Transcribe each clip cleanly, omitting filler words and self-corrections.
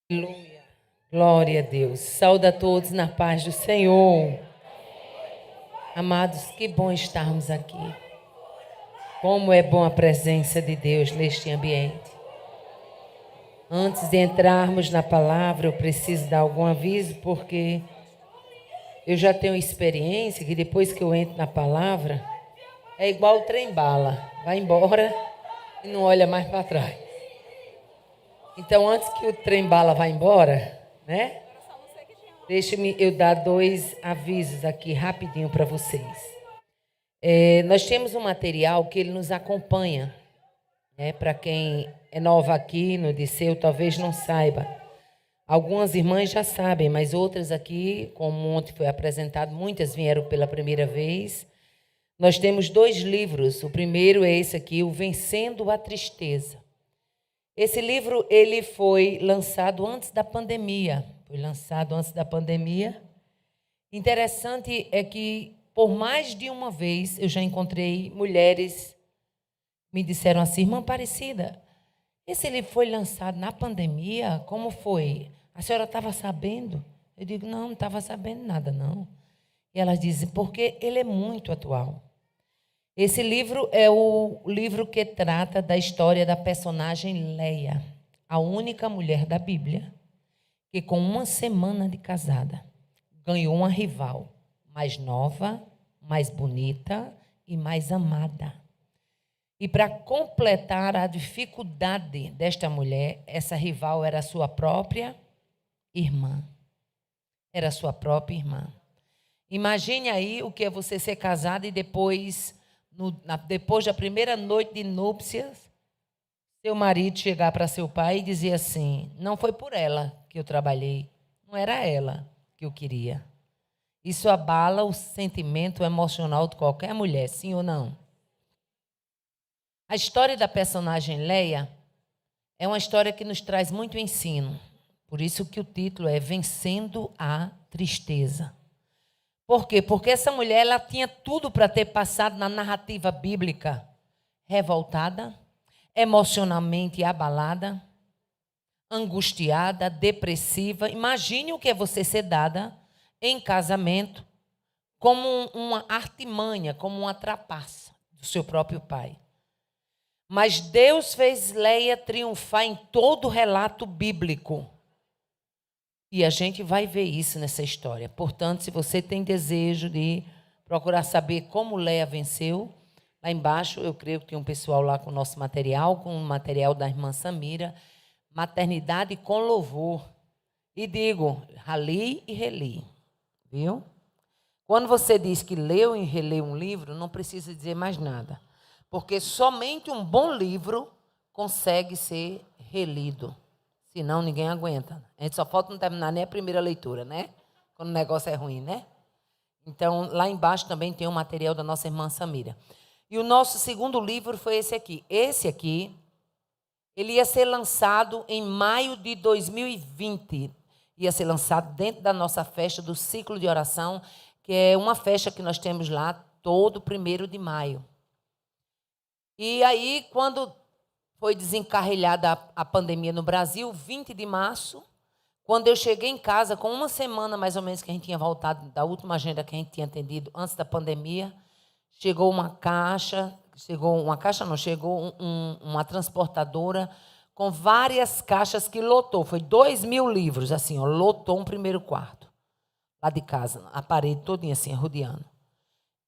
Aleluia. Glória a Deus. Saúde a todos na paz do Senhor. Amados, que bom estarmos aqui. Como é bom a presença de Deus neste ambiente. Antes de entrarmos na palavra, eu preciso dar algum aviso, porque eu já tenho experiência que depois que eu entro na palavra, é igual o trem-bala. Vai embora e não olha mais para trás. Então, antes que o trem-bala vá embora, né? Deixe-me eu dar 2 avisos aqui rapidinho para vocês. Nós temos um material que ele nos acompanha. Para quem é nova aqui no Disseu, talvez não saiba. Algumas irmãs já sabem, mas outras aqui, como ontem foi apresentado, muitas vieram pela primeira vez. Nós temos 2 livros. O primeiro é esse aqui, o Vencendo a Tristeza. Esse livro ele foi lançado antes da pandemia. Interessante é que, por mais de uma vez, eu já encontrei mulheres que me disseram assim: irmã Aparecida, esse livro foi lançado na pandemia? Como foi? A senhora estava sabendo? Eu digo: não estava sabendo nada, não. E elas dizem: porque ele é muito atual. Esse livro é o livro que trata da história da personagem Leia, a única mulher da Bíblia que, com 1 semana de casada, ganhou uma rival mais nova, mais bonita e mais amada. E para completar a dificuldade desta mulher, essa rival era a sua própria irmã. Era a sua própria irmã. Imagine aí o que é você ser casada e depois da primeira noite de núpcias, seu marido chegar para seu pai e dizer assim: não foi por ela que eu trabalhei, não era ela que eu queria. Isso abala o sentimento emocional de qualquer mulher, sim ou não? A história da personagem Leia é uma história que nos traz muito ensino. Por isso que o título é Vencendo a Tristeza. Por quê? Porque essa mulher ela tinha tudo para ter passado na narrativa bíblica revoltada, emocionalmente abalada, angustiada, depressiva. Imagine o que é você ser dada em casamento como uma artimanha, como uma trapaça do seu próprio pai. Mas Deus fez Leia triunfar em todo o relato bíblico. E a gente vai ver isso nessa história. Portanto, se você tem desejo de procurar saber como Leia venceu, lá embaixo eu creio que tem um pessoal lá com o nosso material, com o material da irmã Samira, Maternidade com Louvor. E digo, rali e reli. Viu? Quando você diz que leu e releu um livro, não precisa dizer mais nada. Porque somente um bom livro consegue ser relido. Senão ninguém aguenta. A gente só falta não terminar nem a primeira leitura, né? Quando o negócio é ruim, né? Então, lá embaixo também tem o material da nossa irmã Samira. E o nosso segundo livro foi esse aqui. Esse aqui, ele ia ser lançado em maio de 2020. Ia ser lançado dentro da nossa festa do ciclo de oração, que é uma festa que nós temos lá todo 1º de maio. E aí, quando foi desencarrilhada a pandemia no Brasil, 20 de março, quando eu cheguei em casa, com 1 semana mais ou menos que a gente tinha voltado da última agenda que a gente tinha atendido antes da pandemia, chegou uma transportadora com várias caixas que lotou. Foi 2.000 livros, assim, ó, lotou um 1º quarto, lá de casa, a parede todinha assim, rodeando.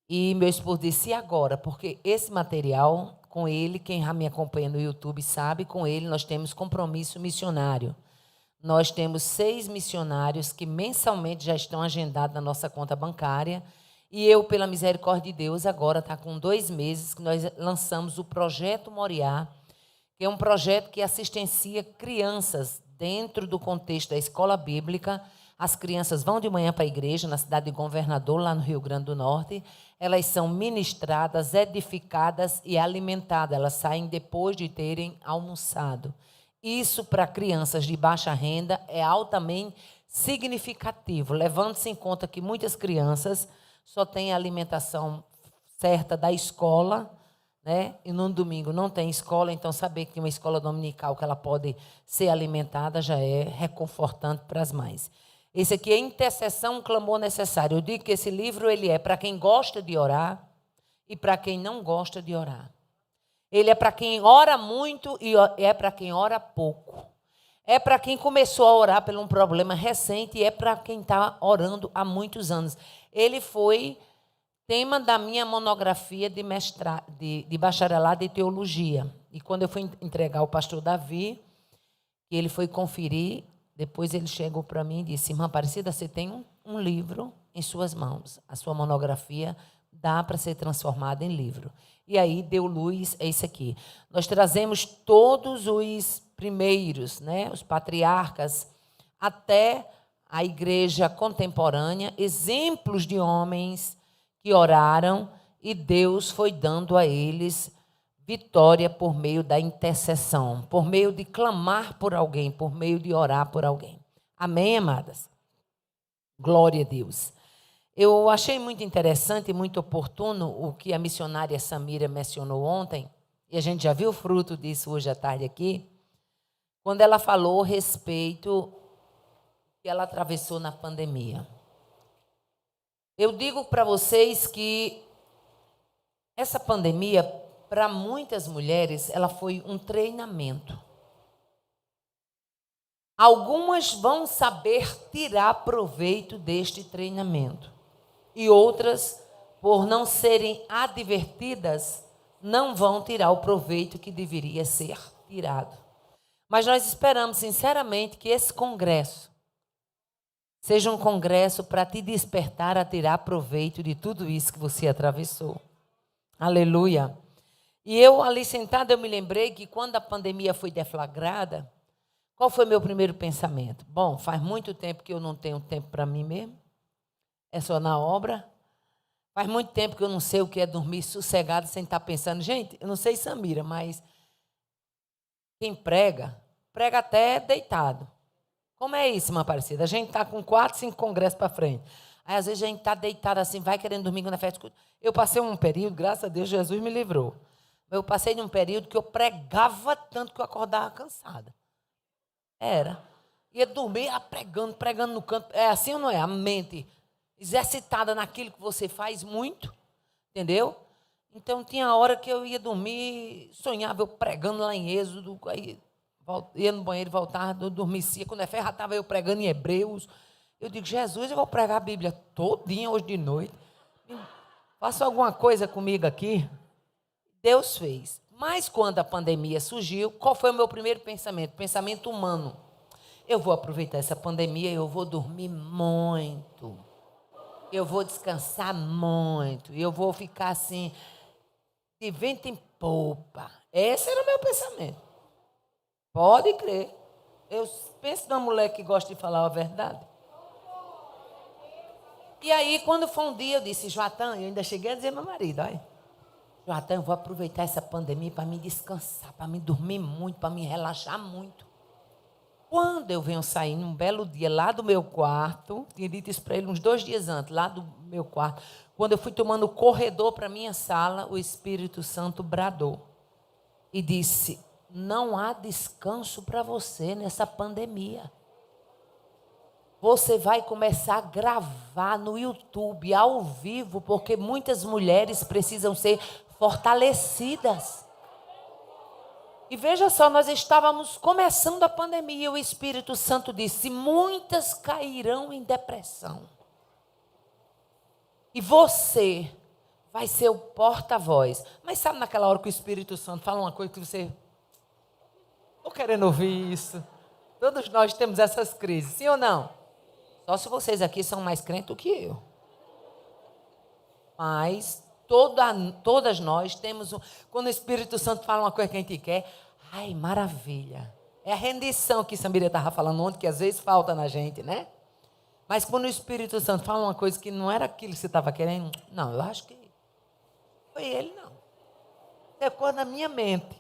E meu esposo disse: e agora? Porque esse material, com ele, quem já me acompanha no YouTube sabe, com ele nós temos compromisso missionário. Nós temos 6 missionários que mensalmente já estão agendados na nossa conta bancária. E eu, pela misericórdia de Deus, agora está com 2 meses que nós lançamos o Projeto Moriá, que é um projeto que assistencia crianças dentro do contexto da escola bíblica. As crianças vão de manhã para a igreja, na cidade de Governador, lá no Rio Grande do Norte. Elas são ministradas, edificadas e alimentadas. Elas saem depois de terem almoçado. Isso, para crianças de baixa renda, é altamente significativo, levando-se em conta que muitas crianças só têm a alimentação certa da escola, né? E no domingo não tem escola, então saber que tem uma escola dominical que ela pode ser alimentada já é reconfortante para as mães. Esse aqui é Intercessão, um Clamor Necessário. Eu digo que esse livro ele é para quem gosta de orar e para quem não gosta de orar. Ele é para quem ora muito e é para quem ora pouco. É para quem começou a orar por um problema recente e é para quem está orando há muitos anos. Ele foi tema da minha monografia de bacharelado em teologia. E quando eu fui entregar ao pastor Davi, ele foi conferir, depois ele chegou para mim e disse: Irmã Aparecida, você tem um livro em suas mãos. A sua monografia dá para ser transformada em livro. E aí deu luz a isso aqui. Nós trazemos todos os primeiros, né, os patriarcas, até a igreja contemporânea, exemplos de homens que oraram e Deus foi dando a eles vitória por meio da intercessão, por meio de clamar por alguém, por meio de orar por alguém. Amém, amadas? Glória a Deus. Eu achei muito interessante e muito oportuno o que a missionária Samira mencionou ontem, e a gente já viu o fruto disso hoje à tarde aqui, quando ela falou a respeito que ela atravessou na pandemia. Eu digo para vocês que essa pandemia, para muitas mulheres, ela foi um treinamento. Algumas vão saber tirar proveito deste treinamento. E outras, por não serem advertidas, não vão tirar o proveito que deveria ser tirado. Mas nós esperamos, sinceramente, que esse congresso seja um congresso para te despertar a tirar proveito de tudo isso que você atravessou. Aleluia. E eu, ali sentada, eu me lembrei que quando a pandemia foi deflagrada, qual foi meu primeiro pensamento? Bom, faz muito tempo que eu não tenho tempo para mim mesmo. É só na obra. Faz muito tempo que eu não sei o que é dormir sossegado sem estar pensando. Gente, eu não sei Samira, mas quem prega, prega até deitado. Como é isso, irmã Aparecida? A gente está com 4, 5 congressos para frente. Aí, às vezes, a gente está deitado assim, vai querendo dormir quando é festa. Eu passei um período, graças a Deus, Jesus me livrou. Eu passei num período que eu pregava tanto que eu acordava cansada. Era. Ia dormir pregando no canto. É assim ou não é? A mente exercitada naquilo que você faz muito, entendeu? Então, tinha hora que eu ia dormir, sonhava eu pregando lá em Êxodo, aí ia no banheiro, voltava, eu dormia. Quando é fé, já estava eu pregando em Hebreus. Eu digo, Jesus, eu vou pregar a Bíblia todinha hoje de noite. Faça alguma coisa comigo aqui. Deus fez. Mas quando a pandemia surgiu, qual foi o meu primeiro pensamento? Pensamento humano. Eu vou aproveitar essa pandemia, eu vou dormir muito. Eu vou descansar muito. Eu vou ficar assim, de vento em popa. Esse era o meu pensamento. Pode crer. Eu penso numa mulher que gosta de falar a verdade. E aí, quando foi um dia, eu disse, Joatã, eu ainda cheguei a dizer ao meu marido, olha, Joatã, eu vou aproveitar essa pandemia para me descansar, para me dormir muito, para me relaxar muito. Quando eu venho sair num belo dia lá do meu quarto, tinha dito isso para ele uns 2 dias antes, lá do meu quarto, quando eu fui tomando o corredor para a minha sala, o Espírito Santo bradou e disse, não há descanso para você nessa pandemia. Você vai começar a gravar no YouTube, ao vivo, porque muitas mulheres precisam ser fortalecidas. E veja só, nós estávamos começando a pandemia e o Espírito Santo disse, muitas cairão em depressão. E você vai ser o porta-voz. Mas sabe naquela hora que o Espírito Santo fala uma coisa que você... Estou querendo ouvir isso. Todos nós temos essas crises, sim ou não? Só se vocês aqui são mais crentes do que eu. Mas todas nós temos... Quando o Espírito Santo fala uma coisa que a gente quer, ai, maravilha. É a rendição que Samira estava falando ontem, que às vezes falta na gente, né? Mas quando o Espírito Santo fala uma coisa que não era aquilo que você estava querendo, não, eu acho que foi ele, não. Ficou na minha mente.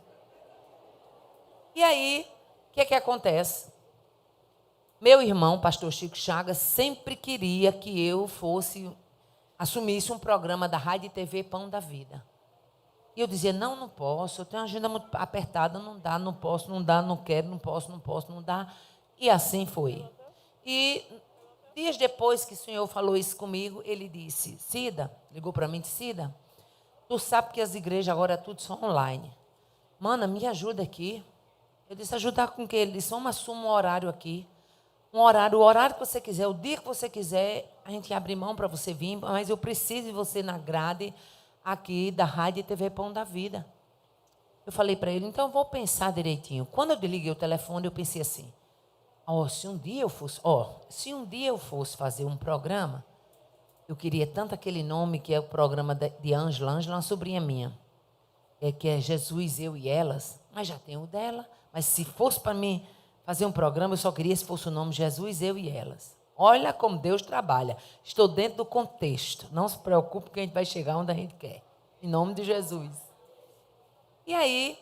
E aí, o que é que acontece? Meu irmão, pastor Chico Chagas, sempre queria que eu assumisse um programa da Rádio e TV Pão da Vida. E eu dizia, não, não posso, eu tenho uma agenda muito apertada, não dá, não posso, não dá, não quero, não posso, não dá. E assim foi. E dias depois que o Senhor falou isso comigo, ele disse, Cida, ligou para mim e disse, Cida, tu sabe que as igrejas agora é tudo só online. Mana, me ajuda aqui. Eu disse, ajudar com o quê? Ele disse, assuma um horário aqui. O horário que você quiser, o dia que você quiser, a gente abre mão para você vir, mas eu preciso de você na grade aqui da Rádio e TV Pão da Vida. Eu falei para ele, então eu vou pensar direitinho. Quando eu desliguei o telefone, eu pensei assim, se um dia eu fosse fazer um programa, eu queria tanto aquele nome que é o programa de Ângela é uma sobrinha minha, que é Jesus, Eu e Elas, mas já tem o dela, mas se fosse para mim fazer um programa, eu só queria se fosse o nome Jesus, Eu e Elas. Olha como Deus trabalha. Estou dentro do contexto. Não se preocupe que a gente vai chegar onde a gente quer. Em nome de Jesus. E aí,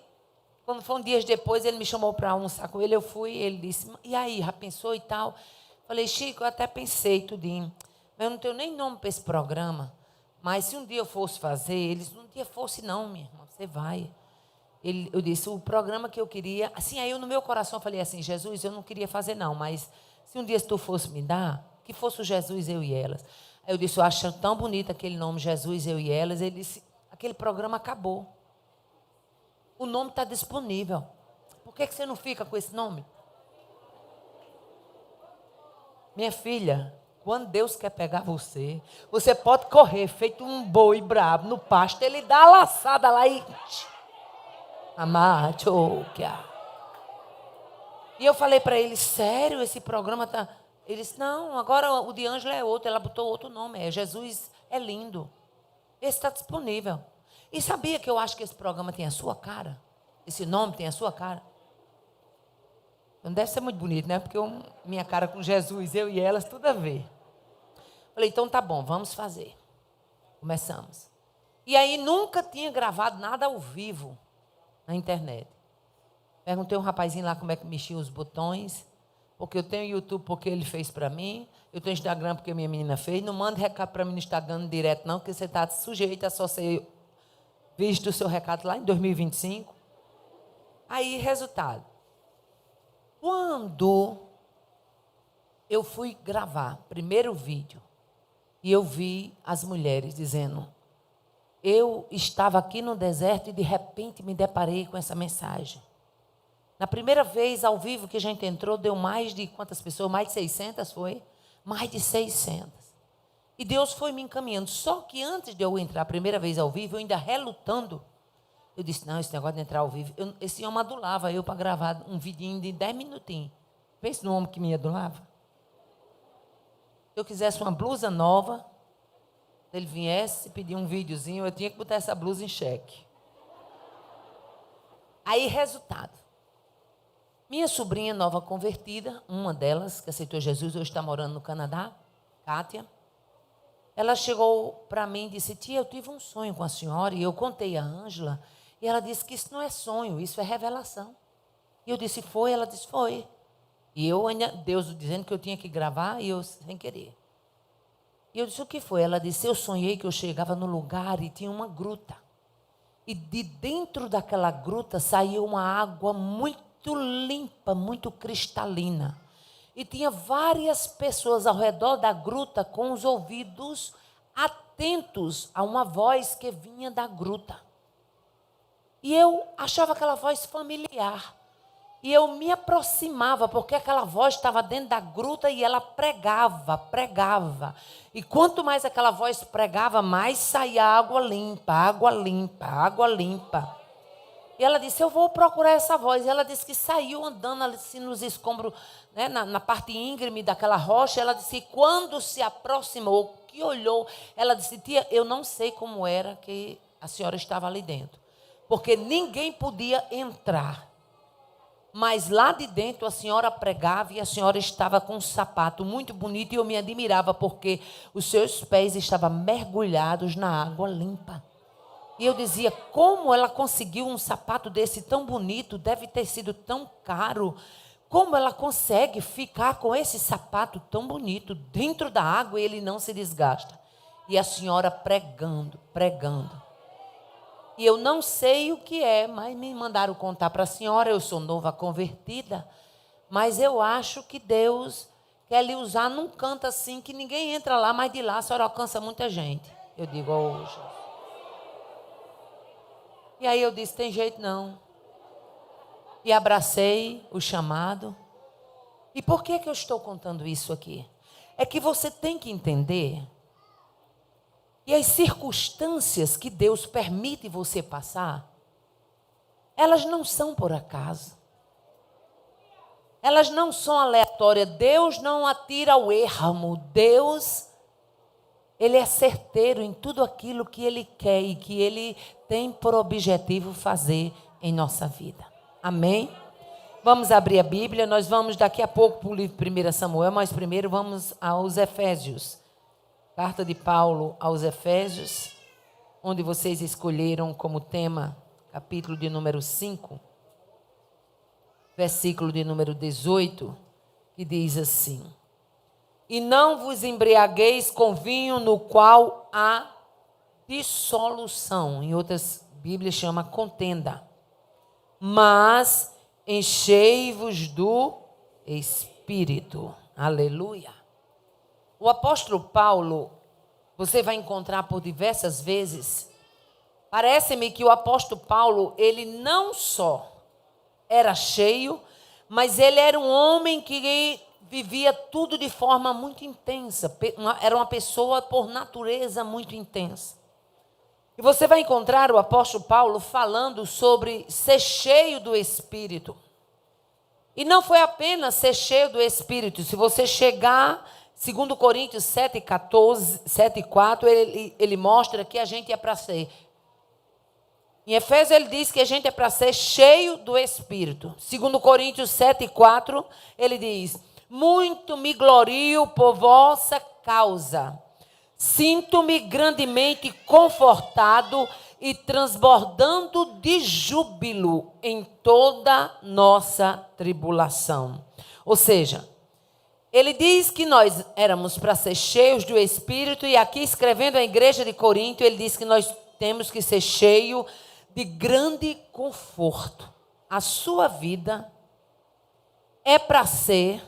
quando foi dias depois, ele me chamou para almoçar com ele, eu fui, ele disse, e aí, já pensou e tal? Falei, Chico, eu até pensei tudinho, mas eu não tenho nem nome para esse programa, mas se um dia eu fosse fazer, eles, um dia fosse não, minha irmã, você vai. Eu disse, o programa que eu queria, assim, aí eu no meu coração falei assim, Jesus, eu não queria fazer não, mas se um dia tu fosse me dar, que fosse o Jesus, Eu e Elas. Aí eu disse, eu acho tão bonito aquele nome, Jesus, Eu e Elas. Ele disse, aquele programa acabou. O nome está disponível. Por que você não fica com esse nome? Minha filha, quando Deus quer pegar você, você pode correr feito um boi brabo no pasto, ele dá a laçada lá e... E eu falei para ele, sério, esse programa tá... Ele disse, não, agora o de Ângela é outro, ela botou outro nome, é Jesus é Lindo. Esse está disponível. E sabia que eu acho que esse programa tem a sua cara? Esse nome tem a sua cara? Não deve ser muito bonito, né? Porque minha cara com Jesus, Eu e Elas, tudo a ver. Falei, então tá bom, vamos fazer. Começamos. E aí nunca tinha gravado nada ao vivo na internet. Perguntei a um rapazinho lá como é que mexia os botões, porque eu tenho YouTube porque ele fez para mim, eu tenho Instagram porque minha menina fez. Não mande recado para mim no Instagram direto não, porque você está sujeito a só ser visto o seu recado lá em 2025. Aí, resultado. Quando eu fui gravar primeiro vídeo, e eu vi as mulheres dizendo, eu estava aqui no deserto e de repente me deparei com essa mensagem. Na primeira vez ao vivo que a gente entrou, deu mais de quantas pessoas? Mais de 600 foi? Mais de 600. E Deus foi me encaminhando. Só que antes de eu entrar a primeira vez ao vivo, eu ainda relutando, eu disse, não, esse negócio de entrar ao vivo, esse homem adulava eu para gravar um vidinho de 10 minutinhos. Pensa no homem que me adulava. Se eu quisesse uma blusa nova, se ele viesse pedir um videozinho, eu tinha que botar essa blusa em xeque. Aí, resultado. Minha sobrinha nova convertida, uma delas, que aceitou Jesus, hoje está morando no Canadá, Kátia, ela chegou para mim e disse, tia, eu tive um sonho com a senhora, e eu contei a Ângela, e ela disse que isso não é sonho, isso é revelação. E eu disse, foi? Ela disse, foi. E eu ainda, Deus dizendo que eu tinha que gravar, e eu sem querer. E eu disse, o que foi? Ela disse, eu sonhei que eu chegava no lugar e tinha uma gruta. E de dentro daquela gruta saía uma água muito limpa, muito cristalina. E tinha várias pessoas ao redor da gruta com os ouvidos atentos a uma voz que vinha da gruta. E eu achava aquela voz familiar. E eu me aproximava, porque aquela voz estava dentro da gruta e ela pregava, pregava. E quanto mais aquela voz pregava, mais saía água limpa, água limpa, água limpa. E ela disse, eu vou procurar essa voz. E ela disse que saiu andando assim nos escombros, né, na parte íngreme daquela rocha. Ela disse, quando se aproximou, que olhou, ela disse, tia, eu não sei como era que a senhora estava ali dentro. Porque ninguém podia entrar. Mas lá de dentro a senhora pregava e a senhora estava com um sapato muito bonito. E eu me admirava porque os seus pés estavam mergulhados na água limpa. E eu dizia, como ela conseguiu um sapato desse tão bonito, deve ter sido tão caro. Como ela consegue ficar com esse sapato tão bonito dentro da água e ele não se desgasta? E a senhora pregando, pregando. E eu não sei o que é, mas me mandaram contar para a senhora. Eu sou nova convertida, mas eu acho que Deus quer lhe usar num canto assim que ninguém entra lá, mas de lá a senhora alcança muita gente. Eu digo, Jesus. E aí eu disse, tem jeito não. E abracei o chamado. E por que eu estou contando isso aqui? É que você tem que entender. E as circunstâncias que Deus permite você passar, elas não são por acaso. Elas não são aleatórias. Deus não atira ao ermo. Deus, Ele é certeiro em tudo aquilo que Ele quer e que Ele tem por objetivo fazer em nossa vida. Amém? Vamos abrir a Bíblia. Nós vamos daqui a pouco para o livro 1 Samuel, mas primeiro vamos aos Efésios. Carta de Paulo aos Efésios, onde vocês escolheram como tema, capítulo de número 5, versículo de número 18, que diz assim: E não vos embriagueis com vinho no qual há dissolução, em outras Bíblias chama contenda, mas enchei-vos do Espírito. Aleluia. O apóstolo Paulo, você vai encontrar por diversas vezes, parece-me que o apóstolo Paulo, ele não só era cheio, mas ele era um homem que vivia tudo de forma muito intensa, era uma pessoa por natureza muito intensa. E você vai encontrar o apóstolo Paulo falando sobre ser cheio do Espírito. E não foi apenas ser cheio do Espírito. Se você chegar, 2 Coríntios 7:4, ele mostra que a gente é para ser. Em Efésios ele diz que a gente é para ser cheio do Espírito. 2 Coríntios 7:4, ele diz: Muito me glorio por vossa causa. Sinto-me grandemente confortado e transbordando de júbilo em toda nossa tribulação. Ou seja, ele diz que nós éramos para ser cheios do Espírito, e aqui escrevendo à igreja de Corinto, ele diz que nós temos que ser cheios de grande conforto. A sua vida é para ser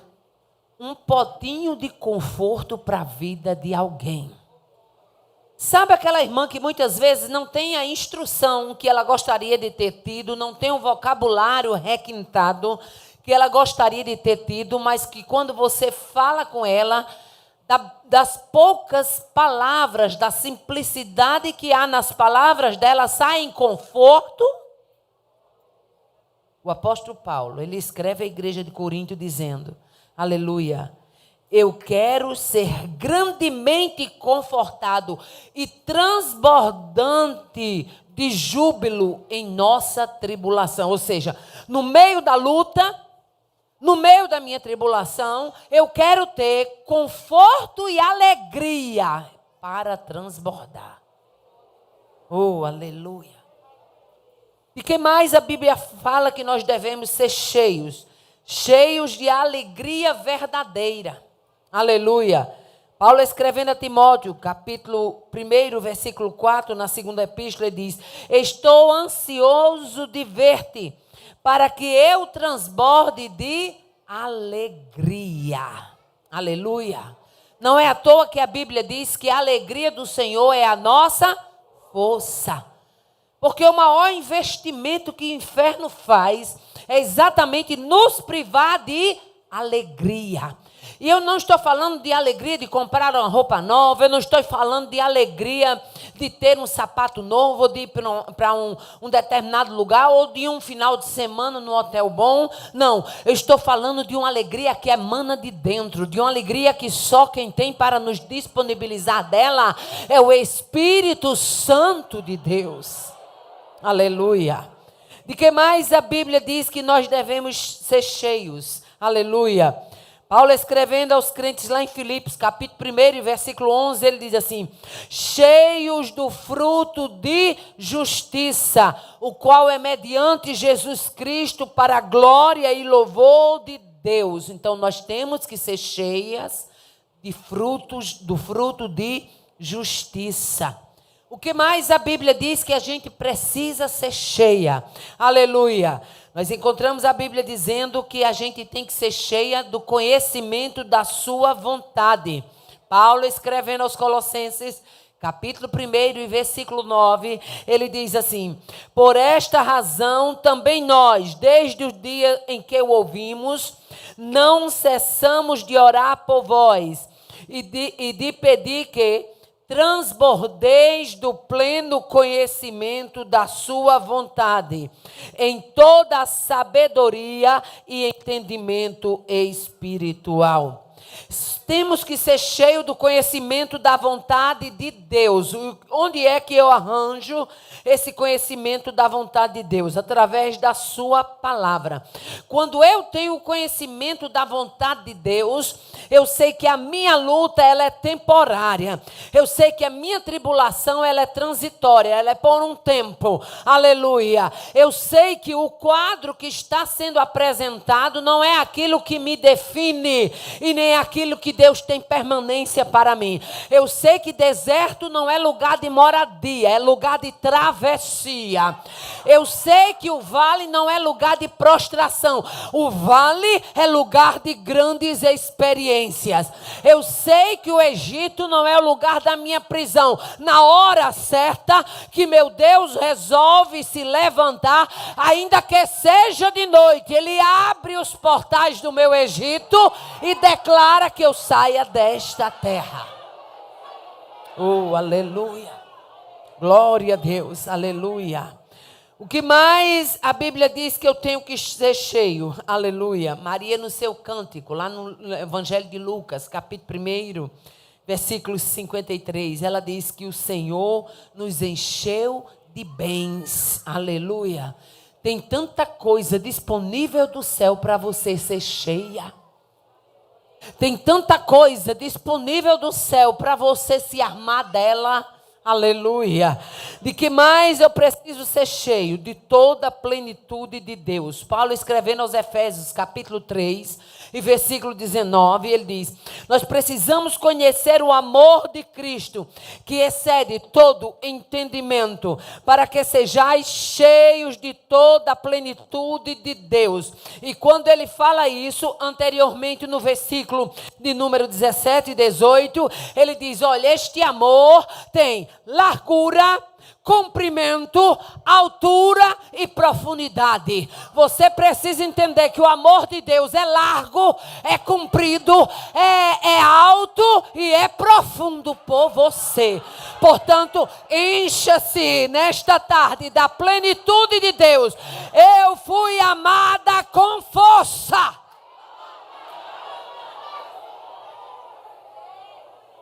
um potinho de conforto para a vida de alguém. Sabe aquela irmã que muitas vezes não tem a instrução que ela gostaria de ter tido, não tem um vocabulário requintado que ela gostaria de ter tido, mas que quando você fala com ela, das poucas palavras, da simplicidade que há nas palavras dela, sai em conforto? O apóstolo Paulo, ele escreve à igreja de Corinto dizendo, aleluia, eu quero ser grandemente confortado e transbordante de júbilo em nossa tribulação. Ou seja, no meio da luta, no meio da minha tribulação, eu quero ter conforto e alegria para transbordar. Oh, aleluia. E que mais a Bíblia fala que nós devemos ser cheios? Cheios de alegria verdadeira. Aleluia. Paulo escrevendo a Timóteo, capítulo 1, versículo 4, na segunda epístola, ele diz: Estou ansioso de ver-te, para que eu transborde de alegria. Aleluia. Não é à toa que a Bíblia diz que a alegria do Senhor é a nossa força. Porque o maior investimento que o inferno faz é exatamente nos privar de alegria. E eu não estou falando de alegria de comprar uma roupa nova, eu não estou falando de alegria de ter um sapato novo, ou de ir para um determinado lugar, ou de um final de semana no hotel bom. Não, eu estou falando de uma alegria que emana de dentro, de uma alegria que só quem tem para nos disponibilizar dela é o Espírito Santo de Deus. Aleluia. De que mais a Bíblia diz que nós devemos ser cheios? Aleluia. Paulo escrevendo aos crentes lá em Filipos, capítulo 1, versículo 11, ele diz assim: cheios do fruto de justiça, o qual é mediante Jesus Cristo para a glória e louvor de Deus. Então nós temos que ser cheias de frutos, do fruto de justiça. O que mais a Bíblia diz que a gente precisa ser cheia? Aleluia. Nós encontramos a Bíblia dizendo que a gente tem que ser cheia do conhecimento da sua vontade. Paulo, escrevendo aos Colossenses, capítulo 1 e versículo 9, ele diz assim: por esta razão também nós, desde o dia em que o ouvimos, não cessamos de orar por vós e de pedir que transbordeis do pleno conhecimento da sua vontade, em toda a sabedoria e entendimento espiritual. Temos que ser cheios do conhecimento da vontade de Deus. Onde é que eu arranjo esse conhecimento da vontade de Deus? Através da sua palavra. Quando eu tenho o conhecimento da vontade de Deus, eu sei que a minha luta ela é temporária. Eu sei que a minha tribulação ela é transitória, ela é por um tempo. Aleluia. Eu sei que o quadro que está sendo apresentado não é aquilo que me define e nem aquilo que Deus tem permanência para mim. Eu sei que deserto não é lugar de moradia, é lugar de travessia. Eu sei que o vale não é lugar de prostração. O vale é lugar de grandes experiências. Eu sei que o Egito não é o lugar da minha prisão. Na hora certa que meu Deus resolve se levantar, ainda que seja de noite, Ele abre os portais do meu Egito e declara que eu saia desta terra. Oh, aleluia. Glória a Deus, aleluia. O que mais a Bíblia diz que eu tenho que ser cheio? Aleluia. Maria no seu cântico, lá no Evangelho de Lucas, capítulo 1, versículo 53, ela diz que o Senhor nos encheu de bens. Aleluia. Tem tanta coisa disponível do céu para você ser cheia. Tem tanta coisa disponível do céu para você se armar dela. Aleluia. De que mais eu preciso ser cheio? De toda a plenitude de Deus. Paulo, escrevendo aos Efésios, capítulo 3 e versículo 19, ele diz: nós precisamos conhecer o amor de Cristo, que excede todo entendimento, para que sejais cheios de toda a plenitude de Deus. E quando ele fala isso, anteriormente no versículo de número 17 e 18, ele diz: olha, este amor tem largura, comprimento, altura e profundidade. Você precisa entender que o amor de Deus é largo, é comprido, é alto e é profundo por você. Portanto, encha-se nesta tarde da plenitude de Deus. Eu fui amada com força.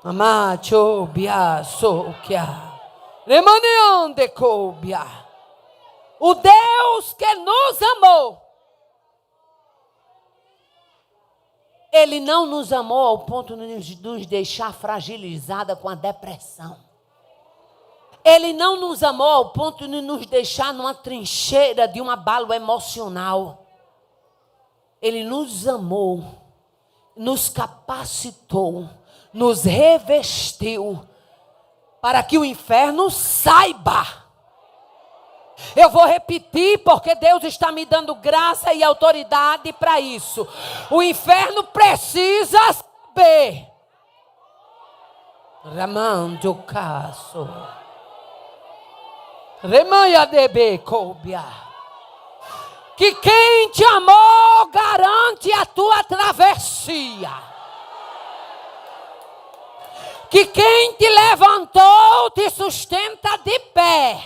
Amacho biasokia. O Deus que nos amou, Ele não nos amou ao ponto de nos deixar fragilizada com a depressão. Ele não nos amou ao ponto de nos deixar numa trincheira de um abalo emocional. Ele nos amou, nos capacitou, nos revestiu, para que o inferno saiba. Eu vou repetir porque Deus está me dando graça e autoridade para isso. O inferno precisa saber. Ramando caso. Remanha de cobia. Que quem te amou garante a tua travessia. Que quem te levantou te sustenta de pé.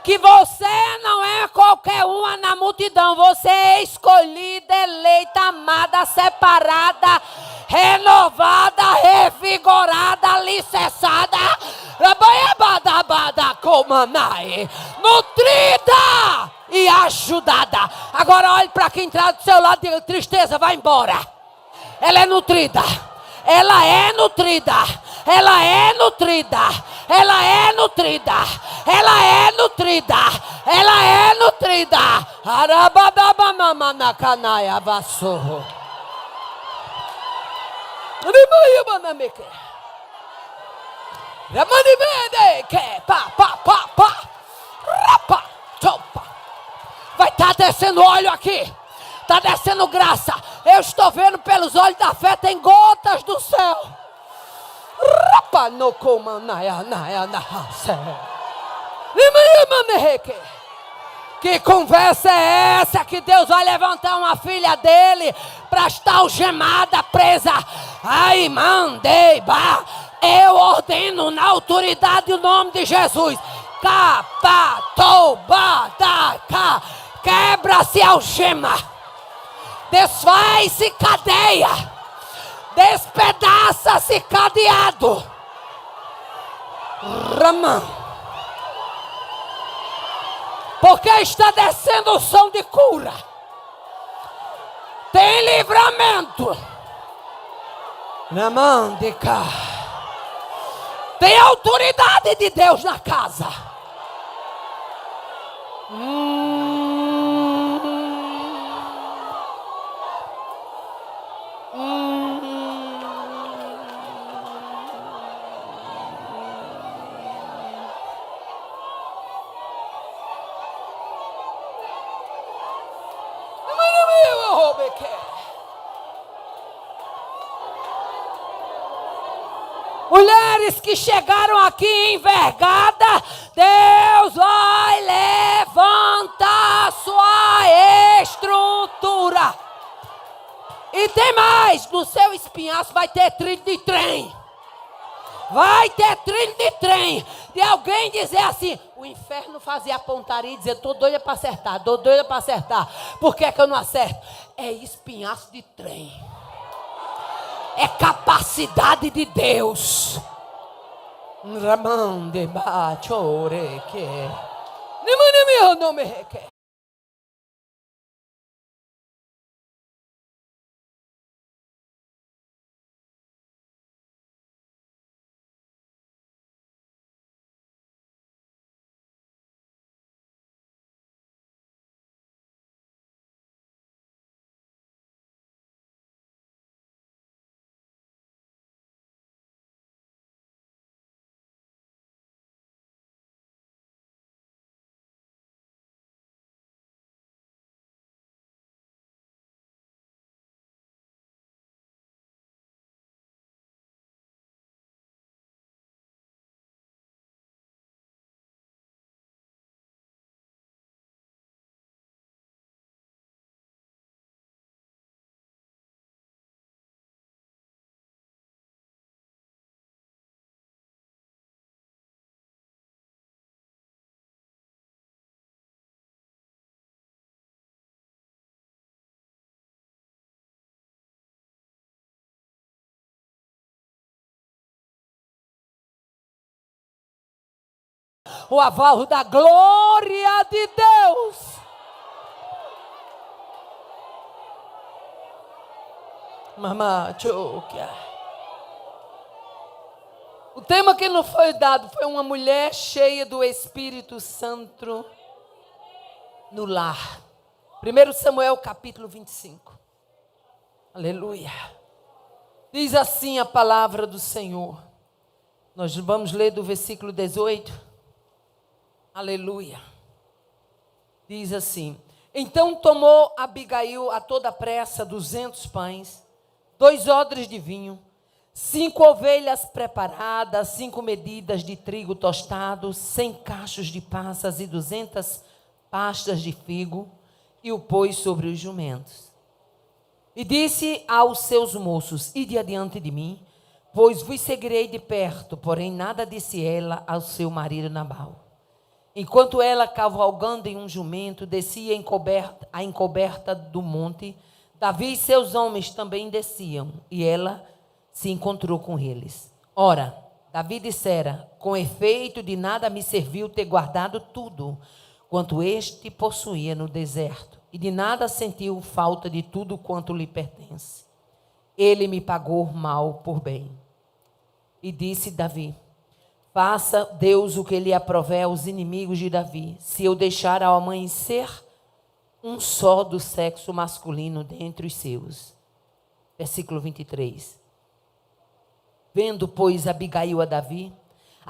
Que você não é qualquer uma na multidão. Você é escolhida, eleita, amada, separada, renovada, revigorada, alicerçada, nutrida e ajudada. Agora olhe para quem está do seu lado e diga: tristeza, vai embora. Ela é nutrida. Ela é nutrida, ela é nutrida, ela é nutrida, ela é nutrida, ela é nutrida. Arabadabamamanacanaya vassorro. Vai estar descendo óleo aqui. Está descendo graça. Eu estou vendo pelos olhos da fé. Tem gotas do céu. Que conversa é essa que Deus vai levantar uma filha dele para estar algemada, presa? Ai, mandei, bah. Eu ordeno na autoridade do nome de Jesus. Quebra-se algema. Desfaz-se cadeia. Despedaça-se cadeado. Ramã. Porque está descendo o som de cura. Tem livramento. Na mandica. Tem autoridade de Deus na casa. Mulheres que chegaram aqui envergadas, Deus vai levantar sua estrutura. E tem mais, no seu espinhaço vai ter trilho de trem. Vai ter trilho de trem. De alguém dizer assim, o inferno fazia pontaria e dizer, tô doida para acertar, tô doida para acertar. Por que que eu não acerto? É espinhaço de trem. É capacidade de Deus. O aval da glória de Deus. O tema que nos foi dado foi uma mulher cheia do Espírito Santo no lar. 1 Samuel capítulo 25. Aleluia. Diz assim a palavra do Senhor. Nós vamos ler do versículo 18. Aleluia. Diz assim: então tomou Abigail a toda pressa 200 pães, 2 odres de vinho, 5 ovelhas preparadas, 5 medidas de trigo tostado, 100 cachos de passas e 200 pastas de figo, e o pôs sobre os jumentos. E disse aos seus moços: ide adiante de mim, pois vos seguirei de perto. Porém nada disse ela ao seu marido Nabal. Enquanto ela, cavalgando em um jumento, descia a encoberta do monte, Davi e seus homens também desciam, e ela se encontrou com eles. Ora, Davi dissera: com efeito de nada me serviu ter guardado tudo quanto este possuía no deserto, e de nada sentiu falta de tudo quanto lhe pertence. Ele me pagou mal por bem. E disse Davi: faça Deus o que lhe aprover aos inimigos de Davi, se eu deixar ao amanhecer um só do sexo masculino dentre os seus. Versículo 23. Vendo, pois, Abigail a Davi,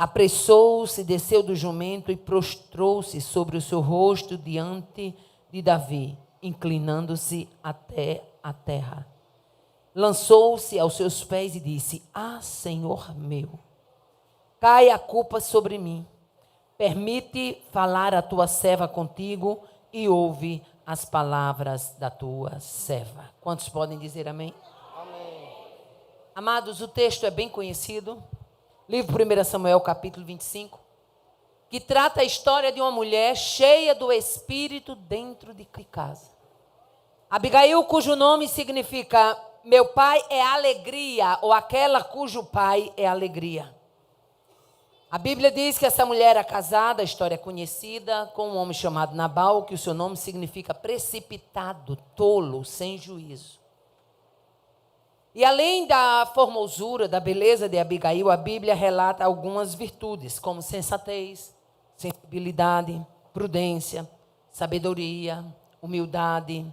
Apressou-se, desceu do jumento e prostrou-se sobre o seu rosto diante de Davi, inclinando-se até a terra. Lançou-se aos seus pés e disse: Ah, Senhor meu, cai a culpa sobre mim. Permite falar a tua serva contigo e ouve as palavras da tua serva. Quantos podem dizer amém? Amém. Amados, o texto é bem conhecido. Livro 1 Samuel, capítulo 25, que trata a história de uma mulher cheia do Espírito dentro de casa. Abigail, cujo nome significa meu pai é alegria, ou aquela cujo pai é alegria. A Bíblia diz que essa mulher era casada, a história é conhecida, com um homem chamado Nabal, que o seu nome significa precipitado, tolo, sem juízo. E além da formosura, da beleza de Abigail, a Bíblia relata algumas virtudes, como sensatez, sensibilidade, prudência, sabedoria, humildade,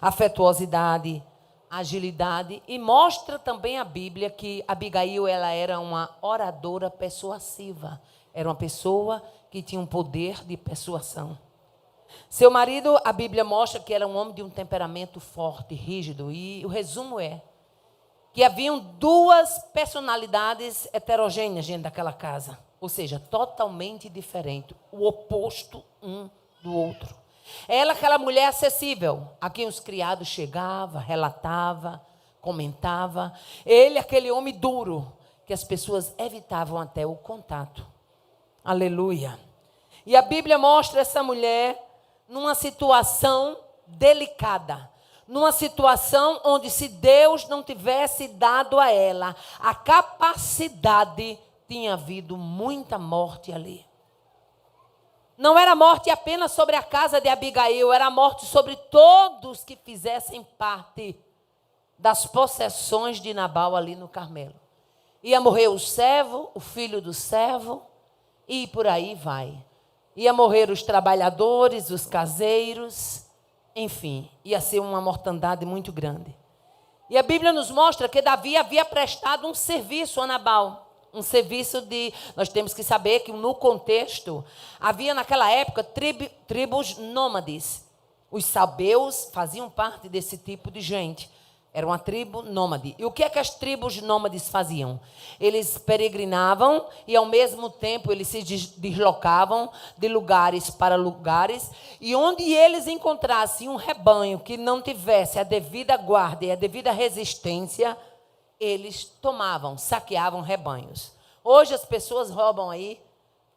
afetuosidade, agilidade, e mostra também a Bíblia que Abigail ela era uma oradora persuasiva, era uma pessoa que tinha um poder de persuasão. Seu marido, a Bíblia mostra que era um homem de um temperamento forte, rígido, e o resumo é que haviam duas personalidades heterogêneas dentro daquela casa, ou seja, totalmente diferentes, o oposto um do outro. Ela, aquela mulher acessível, a quem os criados chegavam, relatavam, comentavam. Ele, aquele homem duro, que as pessoas evitavam até o contato. Aleluia. E a Bíblia mostra essa mulher numa situação delicada, numa situação onde, se Deus não tivesse dado a ela a capacidade, tinha havido muita morte ali. Não era morte apenas sobre a casa de Abigail, era morte sobre todos que fizessem parte das possessões de Nabal ali no Carmelo. Ia morrer o servo, o filho do servo, e por aí vai. Ia morrer os trabalhadores, os caseiros, enfim, ia ser uma mortandade muito grande. E a Bíblia nos mostra que Davi havia prestado um serviço a Nabal. Um serviço de... Nós temos que saber que no contexto, havia naquela época tribos nômades. Os sabeus faziam parte desse tipo de gente. Era uma tribo nômade. E o que é que as tribos nômades faziam? Eles peregrinavam e, ao mesmo tempo, eles se deslocavam de lugares para lugares. E onde eles encontrassem um rebanho que não tivesse a devida guarda e a devida resistência, eles tomavam, saqueavam rebanhos. Hoje as pessoas roubam aí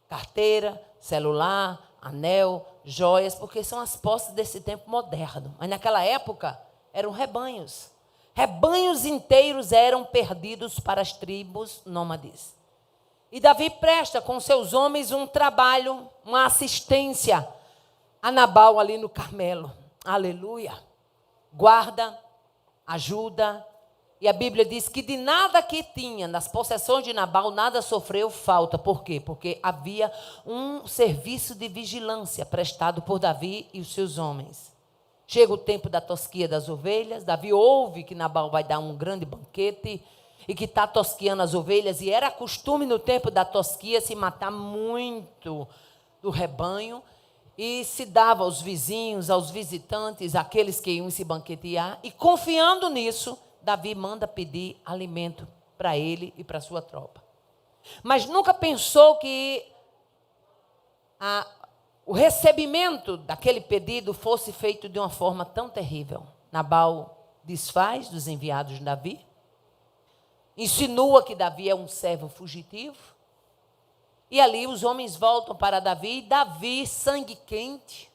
carteira, celular, anel, joias, porque são as posses desse tempo moderno. Mas naquela época eram rebanhos. Rebanhos inteiros eram perdidos para as tribos nômades. E Davi presta com seus homens um trabalho, uma assistência a Nabal ali no Carmelo. Aleluia. Guarda, ajuda. E a Bíblia diz que de nada que tinha nas possessões de Nabal, nada sofreu falta. Por quê? Porque havia um serviço de vigilância prestado por Davi e os seus homens. Chega o tempo da tosquia das ovelhas, Davi ouve que Nabal vai dar um grande banquete e que está tosquiando as ovelhas, e era costume no tempo da tosquia se matar muito do rebanho, e se dava aos vizinhos, aos visitantes, àqueles que iam se banquetear, e confiando nisso, Davi manda pedir alimento para ele e para a sua tropa. Mas nunca pensou que o recebimento daquele pedido fosse feito de uma forma tão terrível. Nabal desfaz dos enviados de Davi, insinua que Davi é um servo fugitivo, e ali os homens voltam para Davi, e Davi, sangue quente,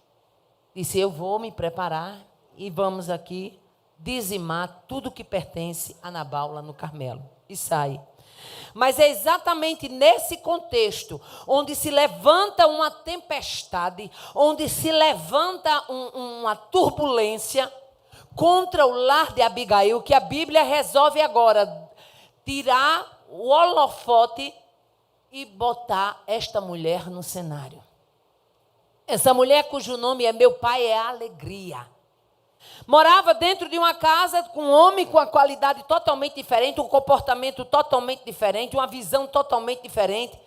disse: eu vou me preparar e vamos aqui dizimar tudo que pertence a Nabal lá no Carmelo. E sai. Mas é exatamente nesse contexto, onde se levanta uma tempestade, onde se levanta uma turbulência contra o lar de Abigail, que a Bíblia resolve agora tirar o holofote e botar esta mulher no cenário. Essa mulher cujo nome é Meu Pai é Alegria. Morava dentro de uma casa com um homem com uma qualidade totalmente diferente, um comportamento totalmente diferente, uma visão totalmente diferente.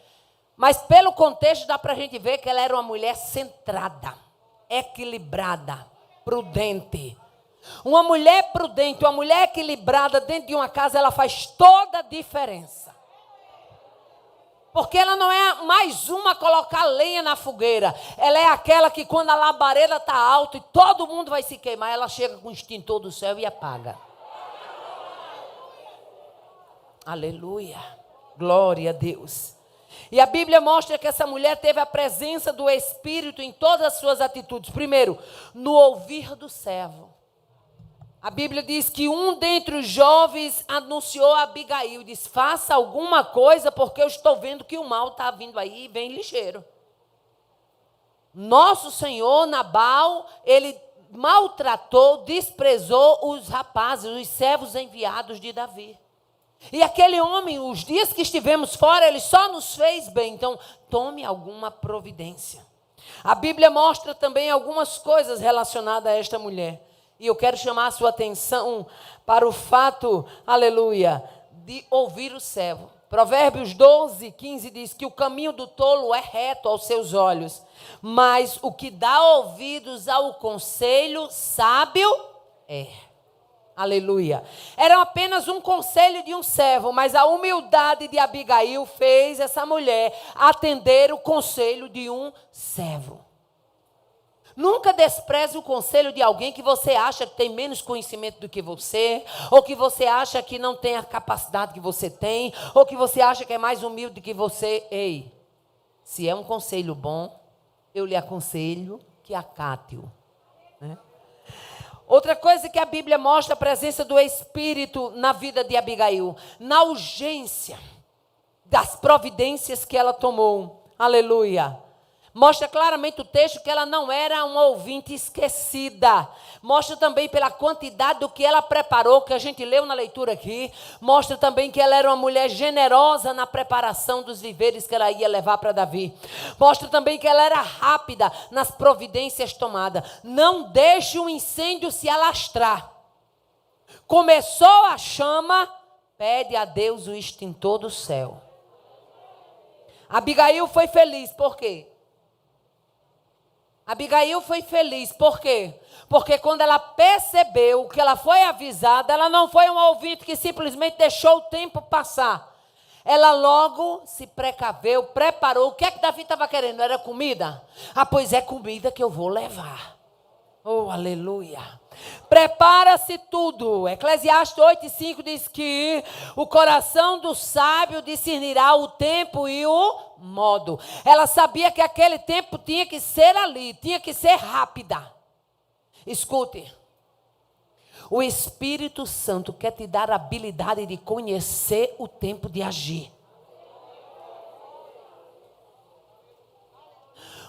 Mas pelo contexto dá para a gente ver que ela era uma mulher centrada, equilibrada, prudente. Uma mulher prudente, uma mulher equilibrada dentro de uma casa, ela faz toda a diferença. Porque ela não é mais uma a colocar lenha na fogueira. Ela é aquela que quando a labareda está alta e todo mundo vai se queimar, ela chega com o extintor do céu e apaga. Aleluia. Glória a Deus. E a Bíblia mostra que essa mulher teve a presença do Espírito em todas as suas atitudes. Primeiro, no ouvir do servo. A Bíblia diz que um dentre os jovens anunciou a Abigail, diz, faça alguma coisa porque eu estou vendo que o mal está vindo aí e vem ligeiro. Nosso Senhor Nabal, ele maltratou, desprezou os rapazes, os servos enviados de Davi. E aquele homem, os dias que estivemos fora, ele só nos fez bem. Então, tome alguma providência. A Bíblia mostra também algumas coisas relacionadas a esta mulher. E eu quero chamar a sua atenção para o fato, aleluia, de ouvir o servo. Provérbios 12, 15 diz que o caminho do tolo é reto aos seus olhos, mas o que dá ouvidos ao conselho sábio é. Aleluia. Era apenas um conselho de um servo, mas a humildade de Abigail fez essa mulher atender o conselho de um servo. Nunca despreze o conselho de alguém que você acha que tem menos conhecimento do que você, ou que você acha que não tem a capacidade que você tem, ou que você acha que é mais humilde que você. Ei, se é um conselho bom, eu lhe aconselho que acate-o, né? Outra coisa que a Bíblia mostra a presença do Espírito na vida de Abigail, na urgência das providências que ela tomou. Aleluia. Mostra claramente o texto que ela não era uma ouvinte esquecida. Mostra também pela quantidade do que ela preparou, que a gente leu na leitura aqui. Mostra também que ela era uma mulher generosa na preparação dos víveres que ela ia levar para Davi. Mostra também que ela era rápida nas providências tomadas. Não deixe o incêndio se alastrar. Começou a chama, pede a Deus o extintor do céu. Abigail foi feliz, por quê? Abigail foi feliz, por quê? Porque quando ela percebeu que ela foi avisada, ela não foi um ouvinte que simplesmente deixou o tempo passar. Ela logo se precaveu, preparou. O que é que Davi estava querendo? Era comida? Ah, pois é comida que eu vou levar. Oh, aleluia. Prepara-se tudo. Eclesiastes 8:5 diz que o coração do sábio discernirá o tempo e o modo. Ela sabia que aquele tempo tinha que ser ali, tinha que ser rápida. Escute. O Espírito Santo quer te dar a habilidade de conhecer o tempo de agir.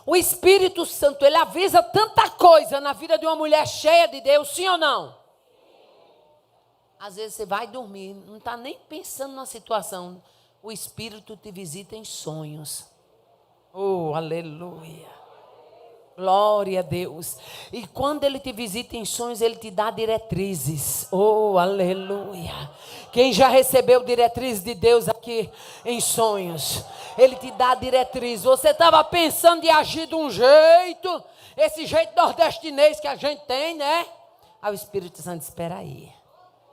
O Espírito Santo, ele avisa tanta coisa na vida de uma mulher cheia de Deus, sim ou não? Às vezes você vai dormir, não está nem pensando na situação. O Espírito te visita em sonhos. Oh, aleluia. Glória a Deus. E quando ele te visita em sonhos, ele te dá diretrizes. Oh, aleluia. Quem já recebeu diretrizes de Deus aqui em sonhos? Ele te dá diretriz. Você estava pensando em agir de um jeito, esse jeito nordestinês que a gente tem, né? Aí o Espírito Santo, espera aí.